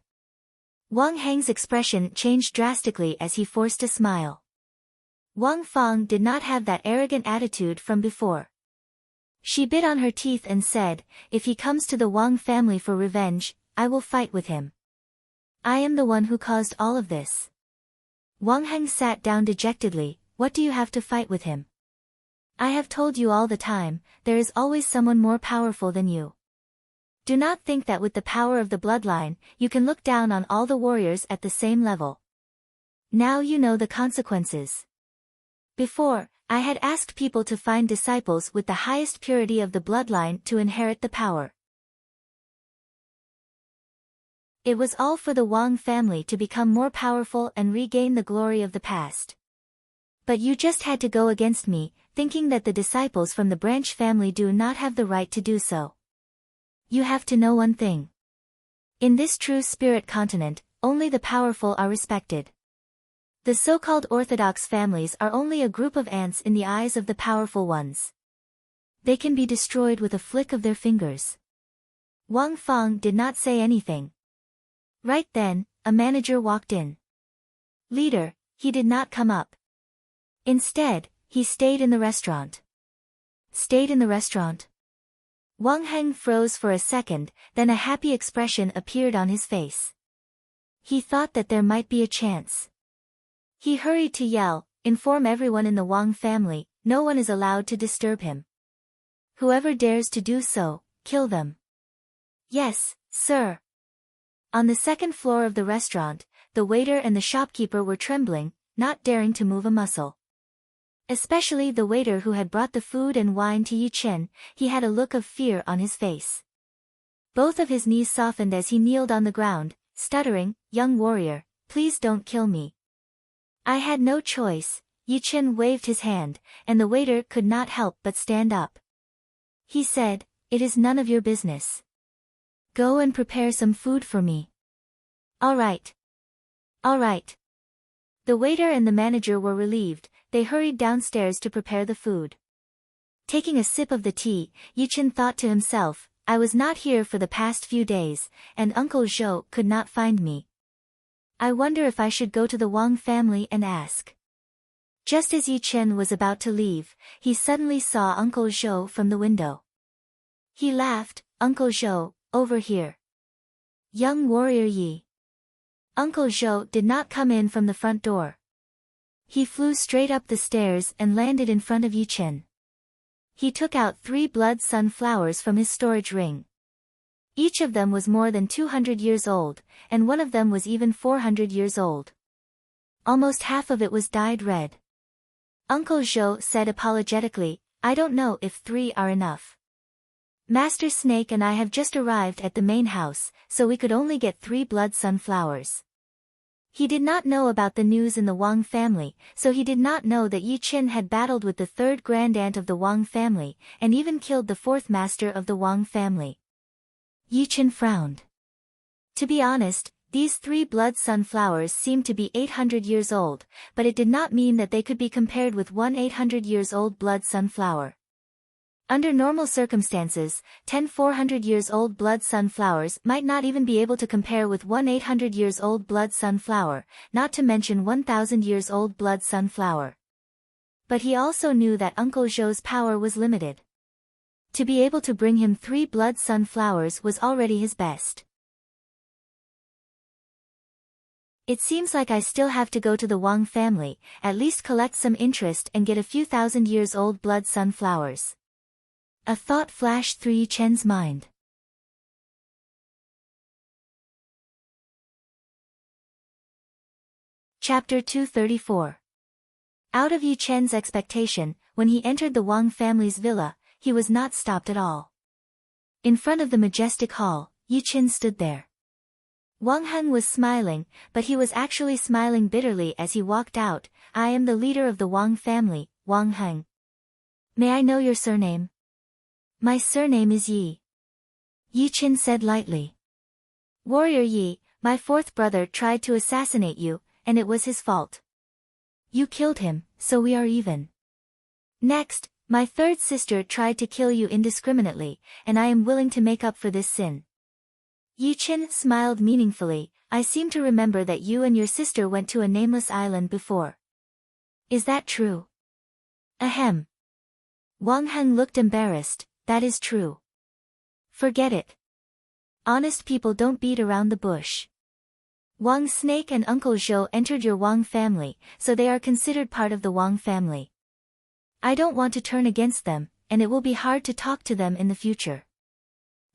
Wang Heng's expression changed drastically as he forced a smile. Wang Fang did not have that arrogant attitude from before. She bit on her teeth and said, if he comes to the Wang family for revenge, I will fight with him. I am the one who caused all of this. Wang Heng sat down dejectedly. What do you have to fight with him? I have told you all the time, there is always someone more powerful than you. Do not think that with the power of the bloodline, you can look down on all the warriors at the same level. Now you know the consequences. Before, I had asked people to find disciples with the highest purity of the bloodline to inherit the power. It was all for the Wang family to become more powerful and regain the glory of the past. But you just had to go against me, thinking that the disciples from the branch family do not have the right to do so. You have to know one thing. In this true spirit continent, only the powerful are respected. The so-called orthodox families are only a group of ants in the eyes of the powerful ones. They can be destroyed with a flick of their fingers. Wang Fang did not say anything. Right then, a manager walked in. Leader, he did not come up. Instead, he stayed in the restaurant. Stayed in the restaurant? Wang Heng froze for a second, then a happy expression appeared on his face. He thought that there might be a chance. He hurried to yell, inform everyone in the Wang family, no one is allowed to disturb him. Whoever dares to do so, kill them. Yes, sir. On the second floor of the restaurant, the waiter and the shopkeeper were trembling, not daring to move a muscle. Especially the waiter who had brought the food and wine to Yi Chen, he had a look of fear on his face. Both of his knees softened as he kneeled on the ground, stuttering, young warrior, please don't kill me. I had no choice. Yi Chen waved his hand, and the waiter could not help but stand up. He said, it is none of your business. Go and prepare some food for me. All right. All right. The waiter and the manager were relieved. They hurried downstairs to prepare the food. Taking a sip of the tea, Yi Chen thought to himself, I was not here for the past few days, and Uncle Zhou could not find me. I wonder if I should go to the Wang family and ask. Just as Yi Chen was about to leave, he suddenly saw Uncle Zhou from the window. He laughed, Uncle Zhou, over here. Young warrior Yi. Uncle Zhou did not come in from the front door. He flew straight up the stairs and landed in front of Yi Chen. He took out 3 blood sunflowers from his storage ring. Each of them was more than 200 years old, and one of them was even 400 years old. Almost half of it was dyed red. Uncle Zhou said apologetically, I don't know if 3 are enough. Master Snake and I have just arrived at the main house, so we could only get 3 blood sunflowers. He did not know about the news in the Wang family, so he did not know that Yi Qin had battled with the 3rd grand aunt of the Wang family, and even killed the 4th master of the Wang family. Yi Qin frowned. To be honest, these 3 blood sunflowers seemed to be 800 years old, but it did not mean that they could be compared with one 800 years old blood sunflower. Under normal circumstances, 10 400 years old blood sunflowers might not even be able to compare with one 800 years old blood sunflower, not to mention 1000 years old blood sunflower. But he also knew that Uncle Zhou's power was limited. To be able to bring him 3 blood sunflowers was already his best. It seems like I still have to go to the Wang family, at least collect some interest and get a few thousand years old blood sunflowers. A thought flashed through Yi Chen's mind. Chapter 234. Out of Yi Chen's expectation, when he entered the Wang family's villa, he was not stopped at all. In front of the majestic hall, Yi Chen stood there. Wang Heng was smiling, but he was actually smiling bitterly as he walked out. I am the leader of the Wang family, Wang Heng. May I know your surname? My surname is Yi. Yi Chen said lightly. Warrior Yi, my 4th brother tried to assassinate you, and it was his fault. You killed him, so we are even. Next, my 3rd sister tried to kill you indiscriminately, and I am willing to make up for this sin. Yi Chen smiled meaningfully. I seem to remember that you and your sister went to a nameless island before. Is that true? Ahem. Wang Heng looked embarrassed. That is true. Forget it. Honest people don't beat around the bush. Wang Snake and Uncle Zhou entered your Wang family, so they are considered part of the Wang family. I don't want to turn against them, and it will be hard to talk to them in the future.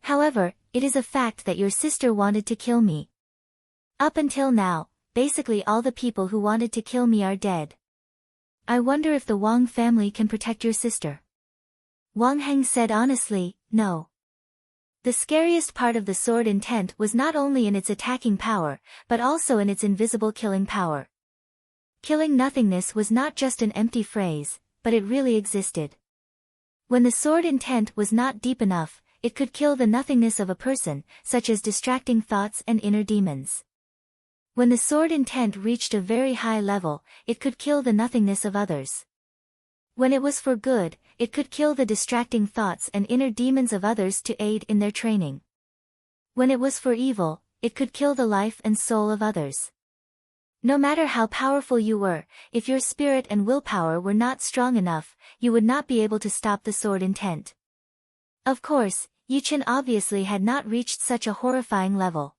However, it is a fact that your sister wanted to kill me. Up until now, basically all the people who wanted to kill me are dead. I wonder if the Wang family can protect your sister. Wang Heng said honestly, no. The scariest part of the sword intent was not only in its attacking power, but also in its invisible killing power. Killing nothingness was not just an empty phrase, but it really existed. When the sword intent was not deep enough, it could kill the nothingness of a person, such as distracting thoughts and inner demons. When the sword intent reached a very high level, it could kill the nothingness of others. When it was for good, it could kill the distracting thoughts and inner demons of others to aid in their training. When it was for evil, it could kill the life and soul of others. No matter how powerful you were, if your spirit and willpower were not strong enough, you would not be able to stop the sword intent. Of course, Yi Chen obviously had not reached such a horrifying level.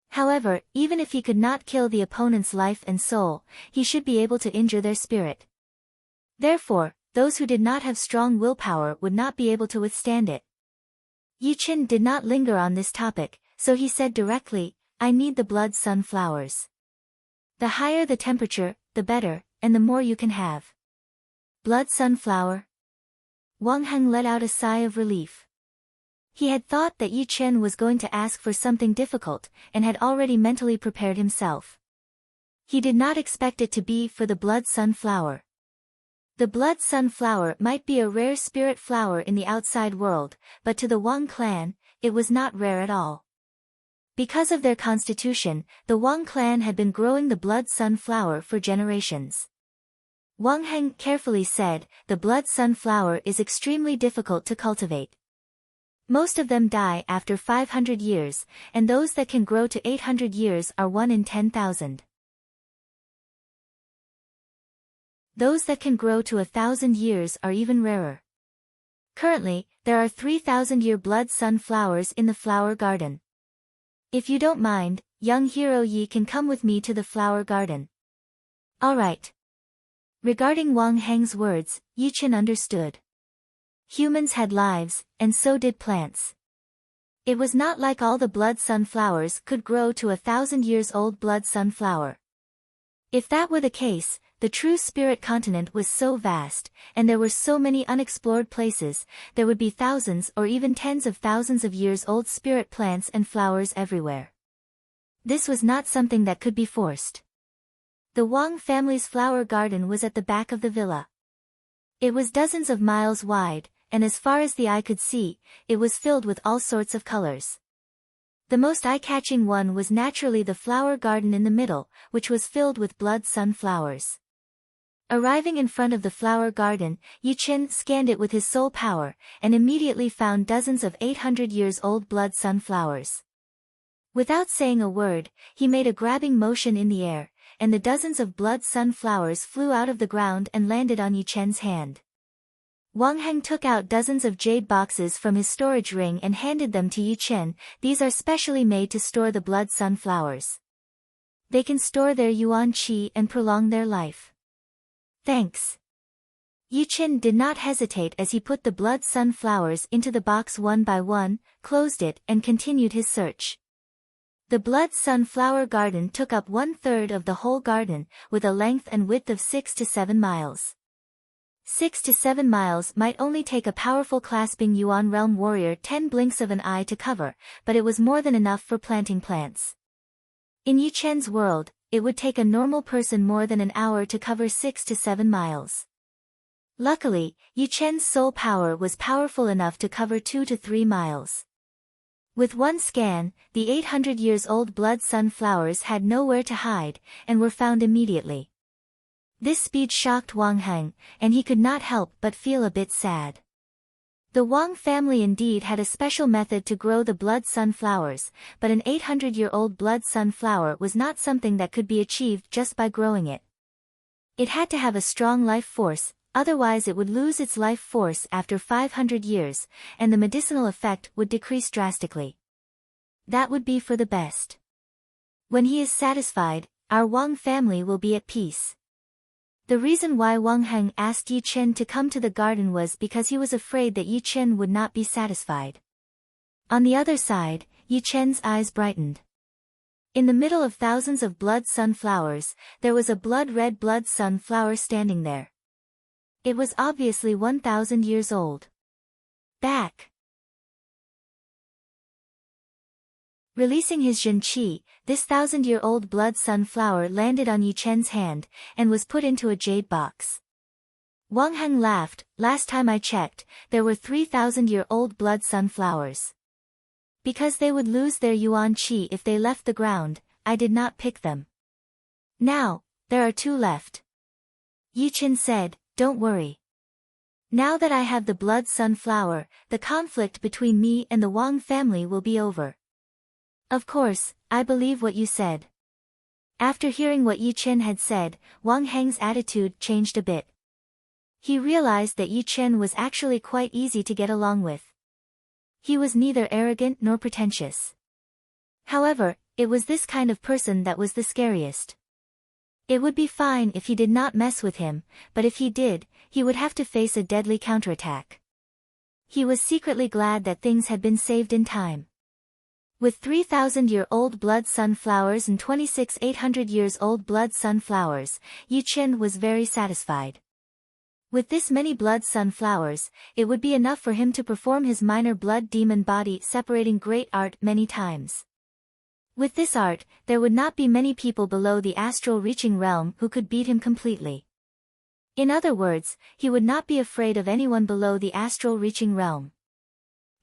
However, even if he could not kill the opponent's life and soul, he should be able to injure their spirit. Therefore, those who did not have strong willpower would not be able to withstand it. Yi Chen did not linger on this topic, so he said directly, I need the blood sunflowers. The higher the temperature, the better, and the more you can have. Blood sunflower? Wang Heng let out a sigh of relief. He had thought that Yi Chen was going to ask for something difficult, and had already mentally prepared himself. He did not expect it to be for the blood sunflower. The blood sunflower might be a rare spirit flower in the outside world, but to the Wang clan, it was not rare at all. Because of their constitution, the Wang clan had been growing the blood sunflower for generations. Wang Heng carefully said, the blood sunflower is extremely difficult to cultivate. Most of them die after 500 years, and those that can grow to 800 years are 1 in 10,000. Those that can grow to 1,000 years are even rarer. Currently, there are 3,000-year blood sunflowers in the flower garden. If you don't mind, young hero Yi can come with me to the flower garden. Alright. Regarding Wang Heng's words, Yi Chen understood. Humans had lives, and so did plants. It was not like all the blood sunflowers could grow to 1,000 years old blood sunflower. If that were the case, the true spirit continent was so vast, and there were so many unexplored places, there would be thousands or even tens of thousands of years old spirit plants and flowers everywhere. This was not something that could be forced. The Wang family's flower garden was at the back of the villa. It was dozens of miles wide, and as far as the eye could see, it was filled with all sorts of colors. The most eye-catching one was naturally the flower garden in the middle, which was filled with blood sunflowers. Arriving in front of the flower garden, Yi Chen scanned it with his soul power, and immediately found dozens of 800-years-old blood sunflowers. Without saying a word, he made a grabbing motion in the air, and the dozens of blood sunflowers flew out of the ground and landed on Yi Chen's hand. Wang Heng took out dozens of jade boxes from his storage ring and handed them to Yi Chen. These are specially made to store the blood sunflowers. They can store their yuan qi and prolong their life. Thanks. Yi Chen did not hesitate as he put the blood sunflowers into the box one by one, closed it, and continued his search. The blood sunflower garden took up 1/3 of the whole garden, with a length and width of 6 to 7 miles. 6 to 7 miles might only take a powerful clasping Yuan realm warrior 10 blinks of an eye to cover, but it was more than enough for planting plants. In Yi Chen's world, it would take a normal person more than an hour to cover 6 to 7 miles. Luckily, Yi Chen's soul power was powerful enough to cover 2 to 3 miles. With one scan, the 800-years-old blood sunflowers had nowhere to hide, and were found immediately. This speed shocked Wang Heng, and he could not help but feel a bit sad. The Wang family indeed had a special method to grow the blood sunflowers, but an 800-year-old blood sunflower was not something that could be achieved just by growing it. It had to have a strong life force, otherwise it would lose its life force after 500 years, and the medicinal effect would decrease drastically. That would be for the best. When he is satisfied, our Wang family will be at peace. The reason why Wang Heng asked Yi Chen to come to the garden was because he was afraid that Yi Chen would not be satisfied. On the other side, Yi Chen's eyes brightened. In the middle of thousands of blood sunflowers, there was a blood-red blood sunflower standing there. It was obviously 1,000 years old. Back. Releasing his Zhen Qi, this 1,000-year-old blood sunflower landed on Yi Chen's hand, and was put into a jade box. Wang Heng laughed. Last time I checked, there were 3,000-year-old blood sunflowers. Because they would lose their yuan qi if they left the ground, I did not pick them. Now, there are 2 left. Yi Chen said, don't worry. Now that I have the blood sunflower, the conflict between me and the Wang family will be over. Of course, I believe what you said. After hearing what Yi Chen had said, Wang Heng's attitude changed a bit. He realized that Yi Chen was actually quite easy to get along with. He was neither arrogant nor pretentious. However, it was this kind of person that was the scariest. It would be fine if he did not mess with him, but if he did, he would have to face a deadly counterattack. He was secretly glad that things had been saved in time. With 3,000-year-old blood sunflowers and 26 800-years-old blood sunflowers, Yi Chen was very satisfied. With this many blood sunflowers, it would be enough for him to perform his minor blood demon body separating great art many times. With this art, there would not be many people below the astral reaching realm who could beat him completely. In other words, he would not be afraid of anyone below the astral reaching realm.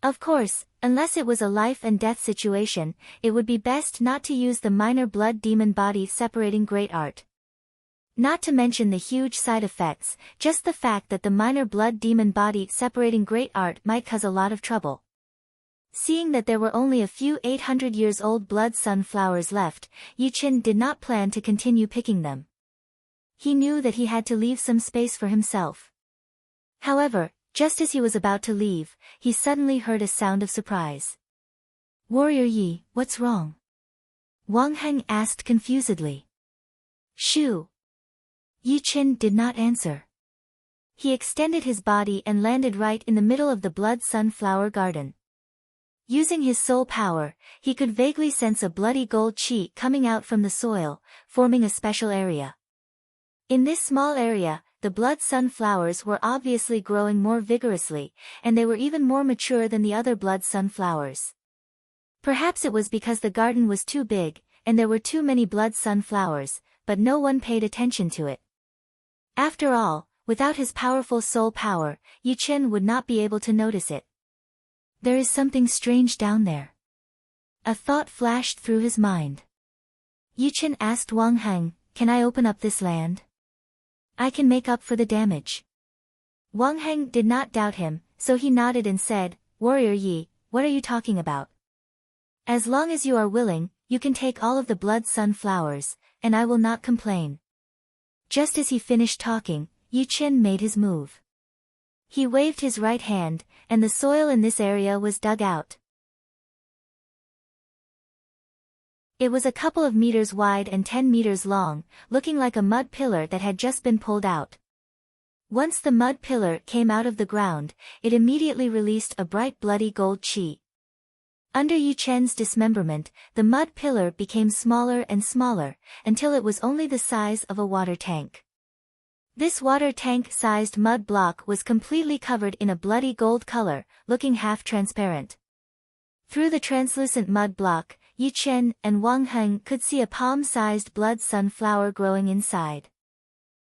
Of course, unless it was a life and death situation, it would be best not to use the minor blood demon body separating great art. Not to mention the huge side effects, just the fact that the minor blood demon body separating great art might cause a lot of trouble. Seeing that there were only a few 800-years-old blood sunflowers left, Yi Chen did not plan to continue picking them. He knew that he had to leave some space for himself. However, just as he was about to leave, he suddenly heard a sound of surprise. Warrior Yi, what's wrong? Wang Heng asked confusedly. Shoo! Yi Chen did not answer. He extended his body and landed right in the middle of the blood sunflower garden. Using his soul power, he could vaguely sense a bloody gold qi coming out from the soil, forming a special area. In this small area, the blood sunflowers were obviously growing more vigorously, and they were even more mature than the other blood sunflowers. Perhaps it was because the garden was too big, and there were too many blood sunflowers, but no one paid attention to it. After all, without his powerful soul power, Yi Chen would not be able to notice it. There is something strange down there. A thought flashed through his mind. Yi Chen asked Wang Heng, "Can I open up this land? I can make up for the damage." Wang Heng did not doubt him, so he nodded and said, "Warrior Yi, what are you talking about? As long as you are willing, you can take all of the blood sunflowers, and I will not complain." Just as he finished talking, Yi Chen made his move. He waved his right hand, and the soil in this area was dug out. It was a couple of meters wide and 10 meters long, looking like a mud pillar that had just been pulled out. Once the mud pillar came out of the ground, it immediately released a bright bloody gold chi. Under Yi Chen's dismemberment, the mud pillar became smaller and smaller, until it was only the size of a water tank. This water tank-sized mud block was completely covered in a bloody gold color, looking half-transparent. Through the translucent mud block, Yi Chen and Wang Heng could see a palm-sized blood sunflower growing inside.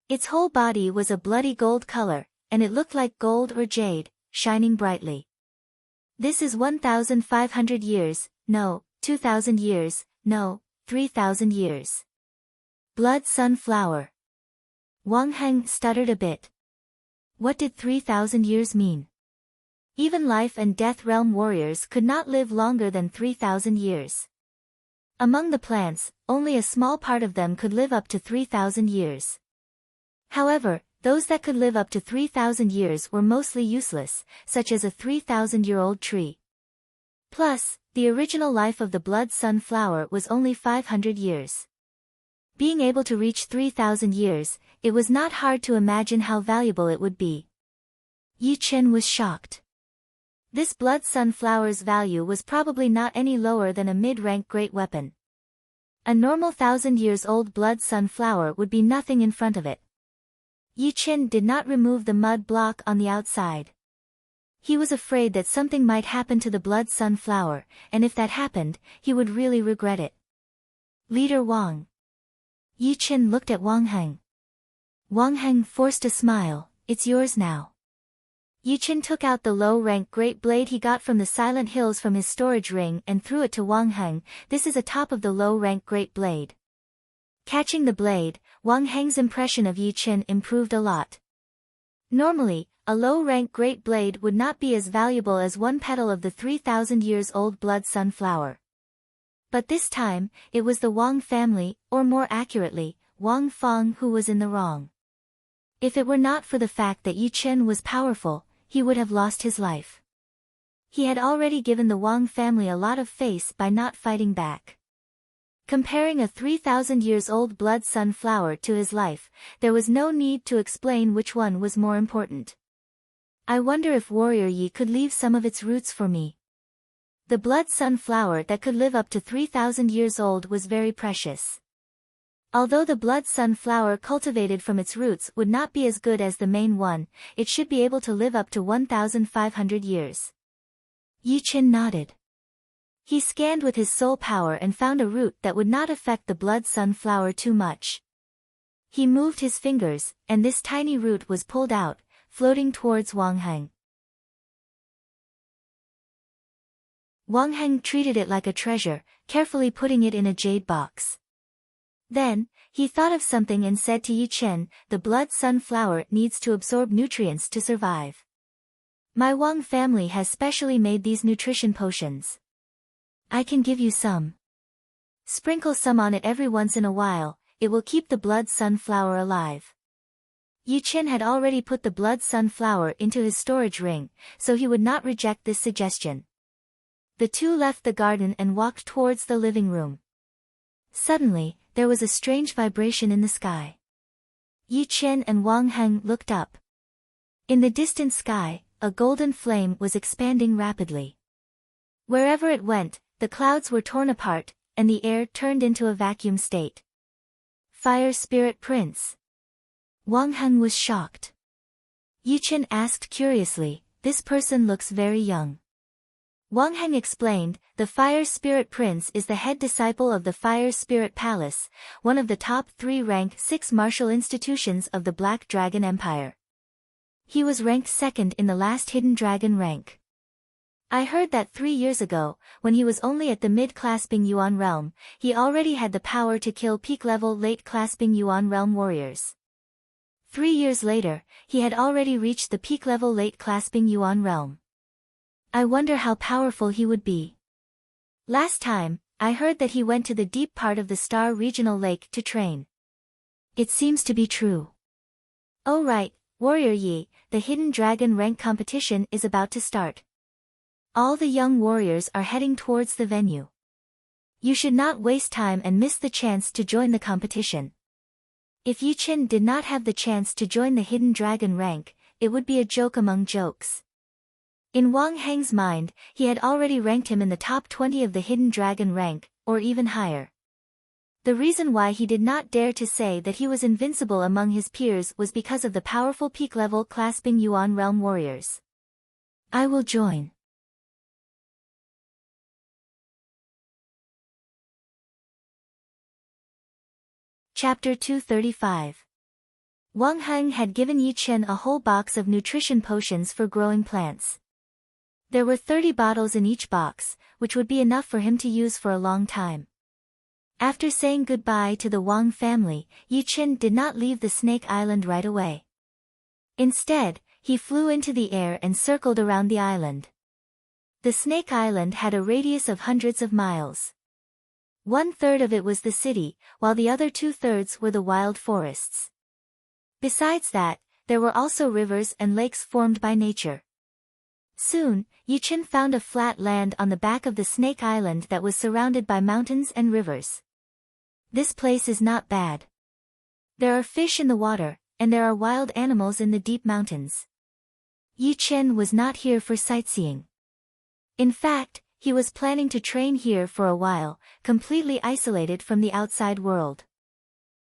Its whole body was a bloody gold color, and it looked like gold or jade, shining brightly. "This is 1,500 years, no, 2,000 years, no, 3,000 years. Blood sunflower." Wang Heng stuttered a bit. What did 3,000 years mean? Even life and death realm warriors could not live longer than 3,000 years. Among the plants, only a small part of them could live up to 3,000 years. However, those that could live up to 3,000 years were mostly useless, such as a 3,000-year-old tree. Plus, the original life of the blood sunflower was only 500 years. Being able to reach 3,000 years, it was not hard to imagine how valuable it would be. Yi Chen was shocked. This blood sunflower's value was probably not any lower than a mid-rank great weapon. A normal 1,000-years-old blood sunflower would be nothing in front of it. Yi Chen did not remove the mud block on the outside. He was afraid that something might happen to the blood sunflower, and if that happened, he would really regret it. "Leader Wang." Yi Chen looked at Wang Heng. Wang Heng forced a smile. "It's yours now." Yi Chen took out the low-rank great blade he got from the Silent Hills from his storage ring and threw it to Wang Heng. "This is a top of the low-rank great blade." Catching the blade, Wang Heng's impression of Yi Chen improved a lot. Normally, a low-rank great blade would not be as valuable as one petal of the 3,000-years-old blood sunflower. But this time, it was the Wang family, or more accurately, Wang Feng, who was in the wrong. If it were not for the fact that Yi Chen was powerful, he would have lost his life. He had already given the Wang family a lot of face by not fighting back. Comparing a 3,000-years-old blood sunflower to his life, there was no need to explain which one was more important. "I wonder if Warrior Yi could leave some of its roots for me." The blood sunflower that could live up to 3,000 years old was very precious. Although the blood sunflower cultivated from its roots would not be as good as the main one, it should be able to live up to 1,500 years. Yi Chen nodded. He scanned with his soul power and found a root that would not affect the blood sunflower too much. He moved his fingers, and this tiny root was pulled out, floating towards Wang Heng. Wang Heng treated it like a treasure, carefully putting it in a jade box. Then, he thought of something and said to Yi Chen, "The blood sunflower needs to absorb nutrients to survive. My Wang family has specially made these nutrition potions. I can give you some. Sprinkle some on it every once in a while, it will keep the blood sunflower alive." Yi Chen had already put the blood sunflower into his storage ring, so he would not reject this suggestion. The two left the garden and walked towards the living room. Suddenly, there was a strange vibration in the sky. Yi Chen and Wang Heng looked up. In the distant sky, a golden flame was expanding rapidly. Wherever it went, the clouds were torn apart, and the air turned into a vacuum state. Fire Spirit Prince. Wang Heng was shocked. Yi Chen asked curiously, "This person looks very young." Wang Heng explained, "The Fire Spirit Prince is the head disciple of the Fire Spirit Palace, one of the top 3 rank 6 martial institutions of the Black Dragon Empire. He was ranked 2nd in the last Hidden Dragon rank. I heard that 3 years ago, when he was only at the mid-class Bing Yuan realm, he already had the power to kill peak-level late-class Bing Yuan realm warriors. 3 years later, he had already reached the peak-level late-class Bing Yuan realm. I wonder how powerful he would be. Last time, I heard that he went to the deep part of the Star Regional Lake to train. It seems to be true." "Oh right, Warrior Yi, the Hidden Dragon rank competition is about to start. All the young warriors are heading towards the venue. You should not waste time and miss the chance to join the competition." If Yi Chen did not have the chance to join the Hidden Dragon rank, it would be a joke among jokes. In Wang Heng's mind, he had already ranked him in the top 20 of the Hidden Dragon rank, or even higher. The reason why he did not dare to say that he was invincible among his peers was because of the powerful peak-level class Bing Yuan realm warriors. "I will join." Chapter 235. Wang Heng had given Yi Chen a whole box of nutrition potions for growing plants. There were 30 bottles in each box, which would be enough for him to use for a long time. After saying goodbye to the Wang family, Yi Chen did not leave the Snake Island right away. Instead, he flew into the air and circled around the island. The Snake Island had a radius of hundreds of miles. 1/3 of it was the city, while the other 2/3 were the wild forests. Besides that, there were also rivers and lakes formed by nature. Soon, Yi Chen found a flat land on the back of the Snake Island that was surrounded by mountains and rivers. This place is not bad. There are fish in the water, and there are wild animals in the deep mountains. Yi Chen was not here for sightseeing. In fact, he was planning to train here for a while, completely isolated from the outside world.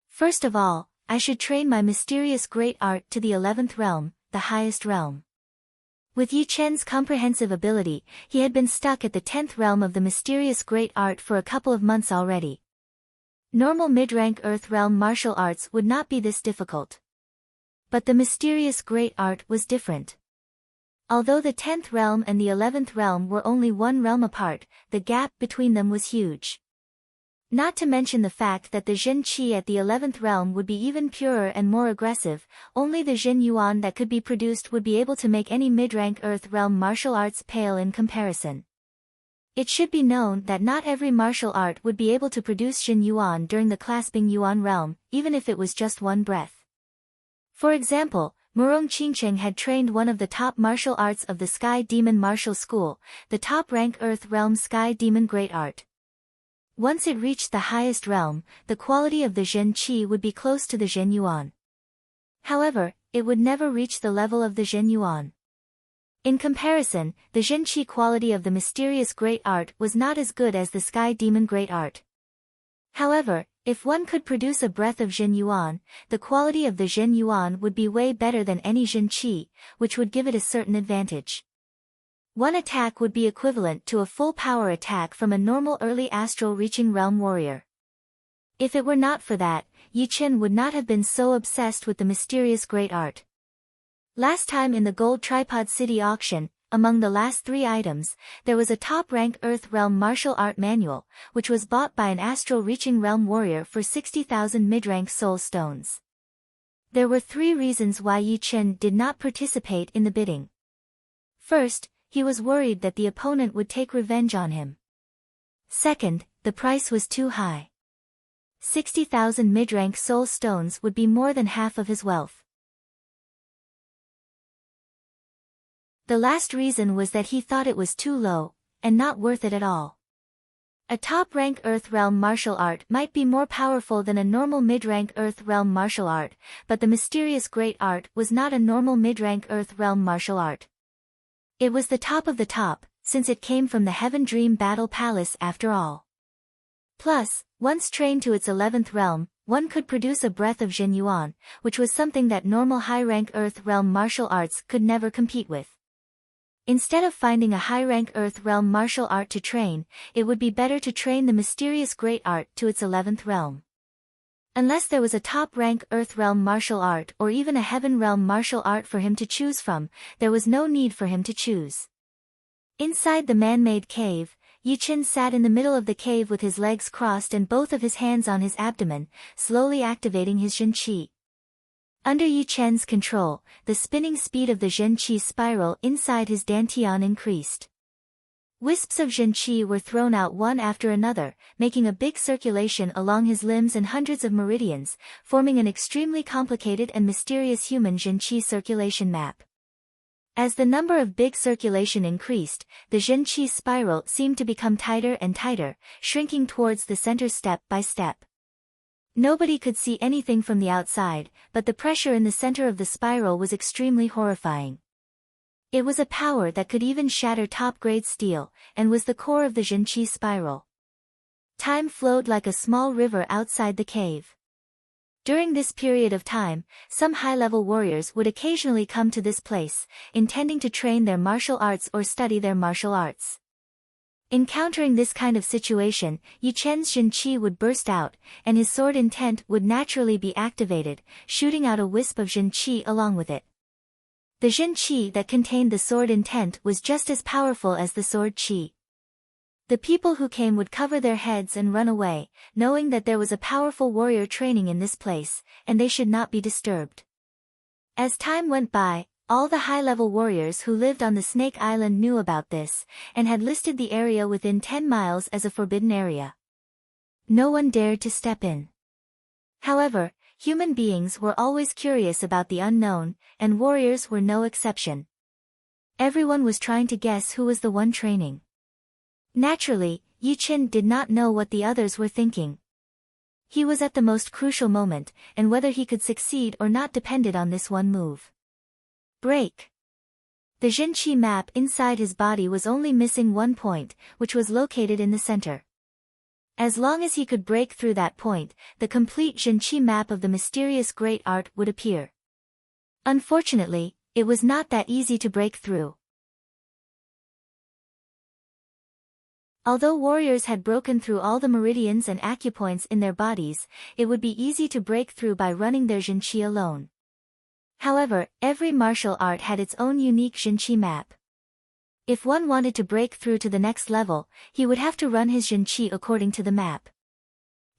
First of all, I should train my mysterious great art to the 11th realm, the highest realm. With Yi Chen's comprehensive ability, he had been stuck at the 10th realm of the mysterious great art for a couple of months already. Normal mid-rank Earth realm martial arts would not be this difficult. But the mysterious great art was different. Although the 10th realm and the 11th realm were only 1 realm apart, the gap between them was huge. Not to mention the fact that the Zhen Qi at the 11th realm would be even purer and more aggressive, only the Zhen Yuan that could be produced would be able to make any mid-rank Earth realm martial arts pale in comparison. It should be known that not every martial art would be able to produce Zhen Yuan during the class Bing Yuan realm, even if it was just 1 breath. For example, Murong Qingcheng had trained one of the top martial arts of the Sky Demon Martial School, the top-rank Earth realm Sky Demon Great Art. Once it reached the highest realm, the quality of the Zhen Qi would be close to the Zhen Yuan. However, it would never reach the level of the Zhen Yuan. In comparison, the Zhen Qi quality of the mysterious great art was not as good as the Sky Demon Great Art. However, if one could produce a breath of Zhen Yuan, the quality of the Zhen Yuan would be way better than any Zhen Qi, which would give it a certain advantage. One attack would be equivalent to a full power attack from a normal early astral reaching realm warrior. If it were not for that, Yi Chen would not have been so obsessed with the mysterious great art. Last time in the Gold Tripod City auction, among the last 3 items, there was a top-rank Earth realm martial art manual, which was bought by an astral reaching realm warrior for 60,000 mid-rank soul stones. There were 3 reasons why Yi Chen did not participate in the bidding. First, he was worried that the opponent would take revenge on him. Second, the price was too high. 60,000 mid-rank soul stones would be more than half of his wealth. The last reason was that he thought it was too low, and not worth it at all. A top-rank Earth realm martial art might be more powerful than a normal mid-rank Earth realm martial art, but the mysterious great art was not a normal mid-rank Earth realm martial art. It was the top of the top, since it came from the Heaven Dream Battle Palace after all. Plus, once trained to its 11th realm, one could produce a breath of Jin Yuan, which was something that normal high-rank Earth Realm martial arts could never compete with. Instead of finding a high-rank Earth Realm martial art to train, it would be better to train the mysterious great art to its 11th realm. Unless there was a top-rank Earth Realm martial art or even a Heaven Realm martial art for him to choose from, there was no need for him to choose. Inside the man-made cave, Yi Chen sat in the middle of the cave with his legs crossed and both of his hands on his abdomen, slowly activating his Jin Qi. Under Yi Chen's control, the spinning speed of the Jin Qi spiral inside his dantian increased. Wisps of Jin Qi were thrown out one after another, making a big circulation along his limbs and hundreds of meridians, forming an extremely complicated and mysterious human Jin Qi circulation map. As the number of big circulation increased, the Jin Qi spiral seemed to become tighter and tighter, shrinking towards the center step by step. Nobody could see anything from the outside, but the pressure in the center of the spiral was extremely horrifying. It was a power that could even shatter top-grade steel, and was the core of the Jin Qi spiral. Time flowed like a small river outside the cave. During this period of time, some high-level warriors would occasionally come to this place, intending to train their martial arts or study their martial arts. Encountering this kind of situation, Yi Chen's Jin Qi would burst out, and his sword intent would naturally be activated, shooting out a wisp of Jin Qi along with it. The Jin Qi that contained the sword intent was just as powerful as the sword Qi. The people who came would cover their heads and run away, knowing that there was a powerful warrior training in this place, and they should not be disturbed. As time went by, all the high-level warriors who lived on the Snake Island knew about this, and had listed the area within 10 miles as a forbidden area. No one dared to step in. However, human beings were always curious about the unknown, and warriors were no exception. Everyone was trying to guess who was the one training. Naturally, Yi Chen did not know what the others were thinking. He was at the most crucial moment, and whether he could succeed or not depended on this one move. Break. The Jin Qi map inside his body was only missing one point, which was located in the center. As long as he could break through that point, the complete Jin Qi map of the mysterious great art would appear. Unfortunately, it was not that easy to break through. Although warriors had broken through all the meridians and acupoints in their bodies, it would be easy to break through by running their Jin Qi alone. However, every martial art had its own unique Jin Qi map. If one wanted to break through to the next level, he would have to run his Jin Qi according to the map.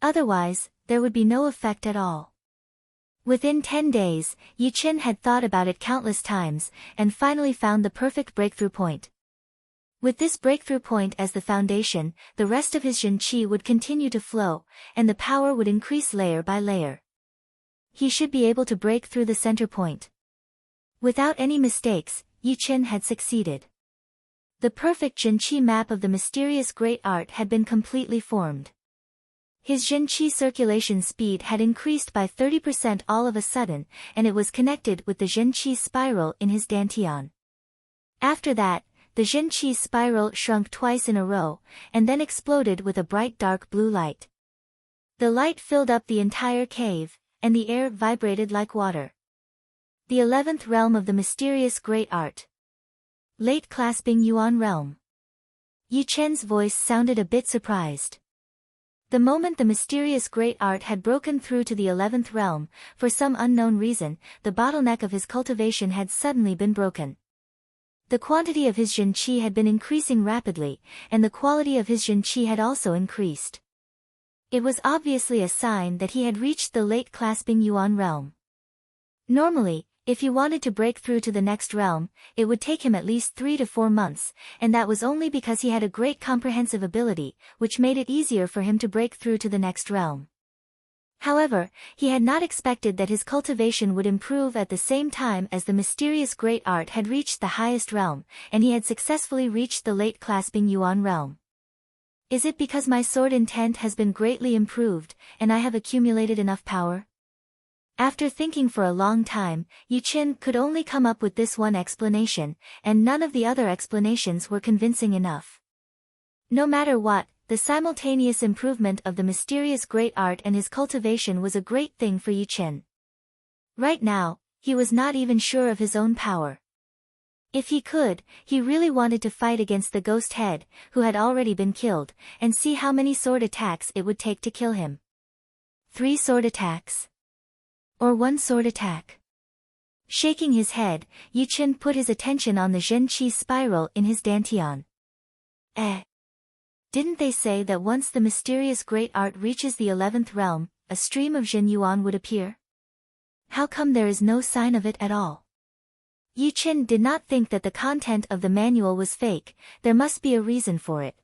Otherwise, there would be no effect at all. Within 10 days, Yi Chen had thought about it countless times, and finally found the perfect breakthrough point. With this breakthrough point as the foundation, the rest of his Jin Qi would continue to flow, and the power would increase layer by layer. He should be able to break through the center point. Without any mistakes, Yi Chen had succeeded. The perfect Jin Qi map of the mysterious great art had been completely formed. His Jin Qi circulation speed had increased by 30% all of a sudden, and it was connected with the Jin Qi spiral in his dantian. After that, the Jin Qi spiral shrunk twice in a row, and then exploded with a bright dark blue light. The light filled up the entire cave, and the air vibrated like water. The 11th realm of the mysterious great art. Late clasping Yuan realm. Yi Chen's voice sounded a bit surprised. The moment the mysterious great art had broken through to the 11th realm, for some unknown reason, the bottleneck of his cultivation had suddenly been broken. The quantity of his Jin Qi had been increasing rapidly, and the quality of his Jin Qi had also increased. It was obviously a sign that he had reached the late clasping Yuan realm. Normally, if he wanted to break through to the next realm, it would take him at least 3 to 4 months, and that was only because he had a great comprehensive ability, which made it easier for him to break through to the next realm. However, he had not expected that his cultivation would improve at the same time as the mysterious great art had reached the highest realm, and he had successfully reached the late clasping Yuan realm. Is it because my sword intent has been greatly improved, and I have accumulated enough power? After thinking for a long time, Yi Chen could only come up with this one explanation, and none of the other explanations were convincing enough. No matter what, the simultaneous improvement of the mysterious great art and his cultivation was a great thing for Yi Chen. Right now, he was not even sure of his own power. If he could, he really wanted to fight against the ghost head, who had already been killed, and see how many sword attacks it would take to kill him. 3 sword attacks? Or 1 sword attack? Shaking his head, Yi Chen put his attention on the Zhen Qi spiral in his dantian. Didn't they say that once the mysterious great art reaches the 11th realm, a stream of Zhen Yuan would appear? How come there is no sign of it at all? Yi Chen did not think that the content of the manual was fake, there must be a reason for it.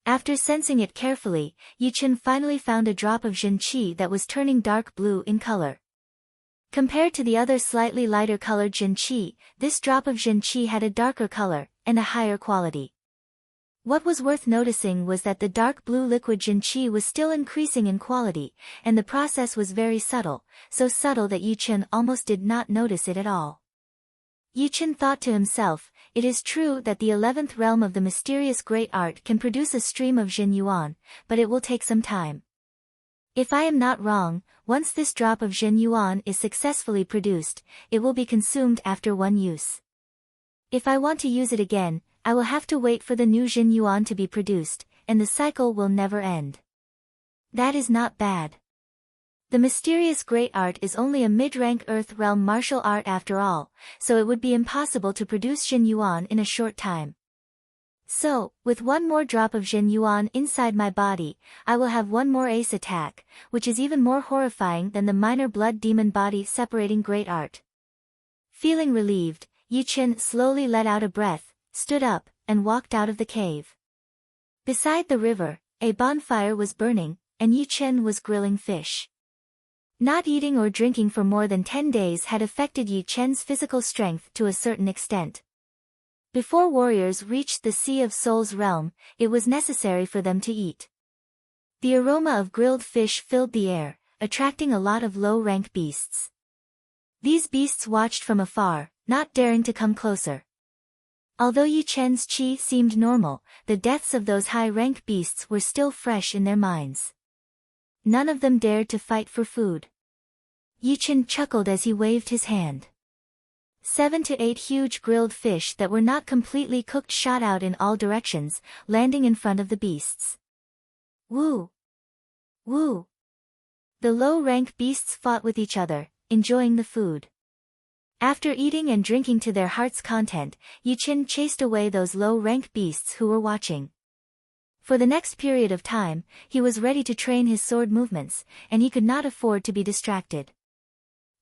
After sensing it carefully, Yi Chen finally found a drop of Zhen Qi that was turning dark blue in color. Compared to the other slightly lighter colored Zhen Qi, this drop of Zhen Qi had a darker color, and a higher quality. What was worth noticing was that the dark blue liquid Zhen Qi was still increasing in quality, and the process was very subtle, so subtle that Yi Chen almost did not notice it at all. Yi Chen thought to himself, it is true that the 11th realm of the mysterious great art can produce a stream of Zhen Yuan, but it will take some time. If I am not wrong, once this drop of Zhen Yuan is successfully produced, it will be consumed after 1 use. If I want to use it again, I will have to wait for the new Zhen Yuan to be produced, and the cycle will never end. That is not bad. The mysterious great art is only a mid-rank Earth realm martial art after all, so it would be impossible to produce Zhen Yuan in a short time. So, with 1 more drop of Zhen Yuan inside my body, I will have 1 more ace attack, which is even more horrifying than the minor blood demon body separating great art. Feeling relieved, Yi Chen slowly let out a breath, stood up, and walked out of the cave. Beside the river, a bonfire was burning, and Yi Chen was grilling fish. Not eating or drinking for more than 10 days had affected Yi Chen's physical strength to a certain extent. Before warriors reached the Sea of Souls realm, it was necessary for them to eat. The aroma of grilled fish filled the air, attracting a lot of low-rank beasts. These beasts watched from afar, not daring to come closer. Although Yi Chen's qi seemed normal, the deaths of those high-rank beasts were still fresh in their minds. None of them dared to fight for food. Yi Chen chuckled as he waved his hand. 7 to 8 huge grilled fish that were not completely cooked shot out in all directions, landing in front of the beasts. Woo! Woo! The low-rank beasts fought with each other, enjoying the food. After eating and drinking to their heart's content, Yi Chen chased away those low-rank beasts who were watching. For the next period of time, he was ready to train his sword movements, and he could not afford to be distracted.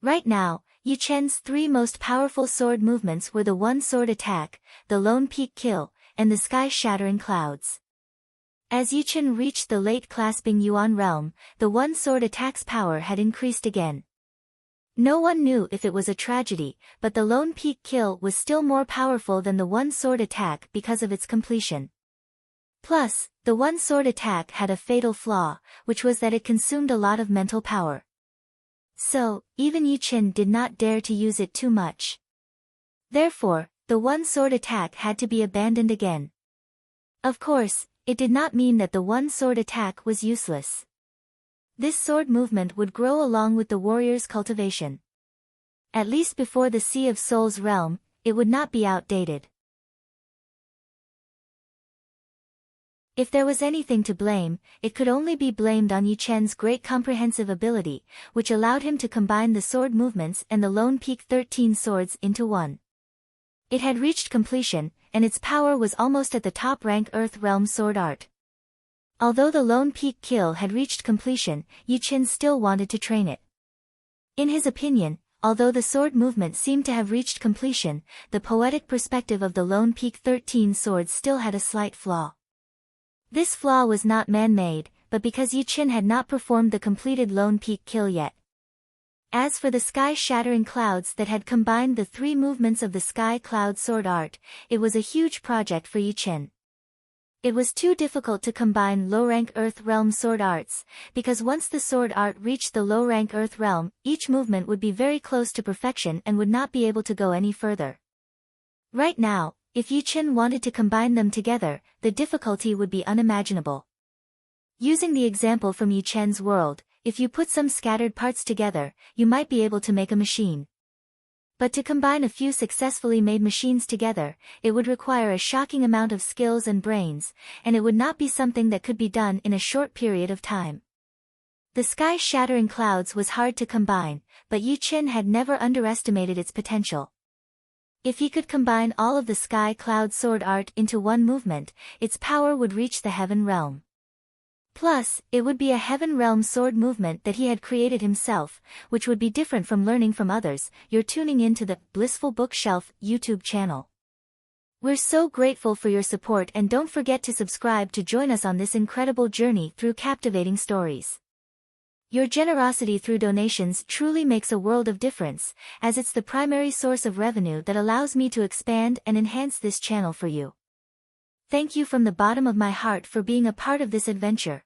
Right now, Yi Chen's 3 most powerful sword movements were the 1 sword attack, the lone peak kill, and the sky-shattering clouds. As Yi Chen reached the late clasping Yuan realm, the 1 sword attack's power had increased again. No one knew if it was a tragedy, but the lone peak kill was still more powerful than the 1 sword attack because of its completion. Plus, the 1 sword attack had a fatal flaw, which was that it consumed a lot of mental power. So, even Yi Chen did not dare to use it too much. Therefore, the 1 sword attack had to be abandoned again. Of course, it did not mean that the 1 sword attack was useless. This sword movement would grow along with the warrior's cultivation. At least before the Sea of Souls realm, it would not be outdated. If there was anything to blame, it could only be blamed on Yi Chen's great comprehensive ability, which allowed him to combine the sword movements and the lone peak 13 swords into one. It had reached completion, and its power was almost at the top rank Earth realm sword art. Although the lone peak kill had reached completion, Yi Chen still wanted to train it. In his opinion, although the sword movement seemed to have reached completion, the poetic perspective of the lone peak 13 swords still had a slight flaw. This flaw was not man-made, but because Yi Chen had not performed the completed lone peak kill yet. As for the sky-shattering clouds that had combined the 3 movements of the sky cloud sword art, it was a huge project for Yi Chen. It was too difficult to combine low-rank Earth realm sword arts, because once the sword art reached the low-rank Earth realm, each movement would be very close to perfection and would not be able to go any further. Right now, If Yi Chen wanted to combine them together, the difficulty would be unimaginable. Using the example from Yi Chen's world, if you put some scattered parts together, you might be able to make a machine. But to combine a few successfully made machines together, it would require a shocking amount of skills and brains, and it would not be something that could be done in a short period of time. The sky-shattering clouds was hard to combine, but Yi Chen had never underestimated its potential. If he could combine all of the sky cloud sword art into one movement, its power would reach the heaven realm. Plus, it would be a heaven realm sword movement that he had created himself, which would be different from learning from others. You're tuning into the Blissful Bookshelf YouTube channel. We're so grateful for your support, and don't forget to subscribe to join us on this incredible journey through captivating stories. Your generosity through donations truly makes a world of difference, as it's the primary source of revenue that allows me to expand and enhance this channel for you. Thank you from the bottom of my heart for being a part of this adventure.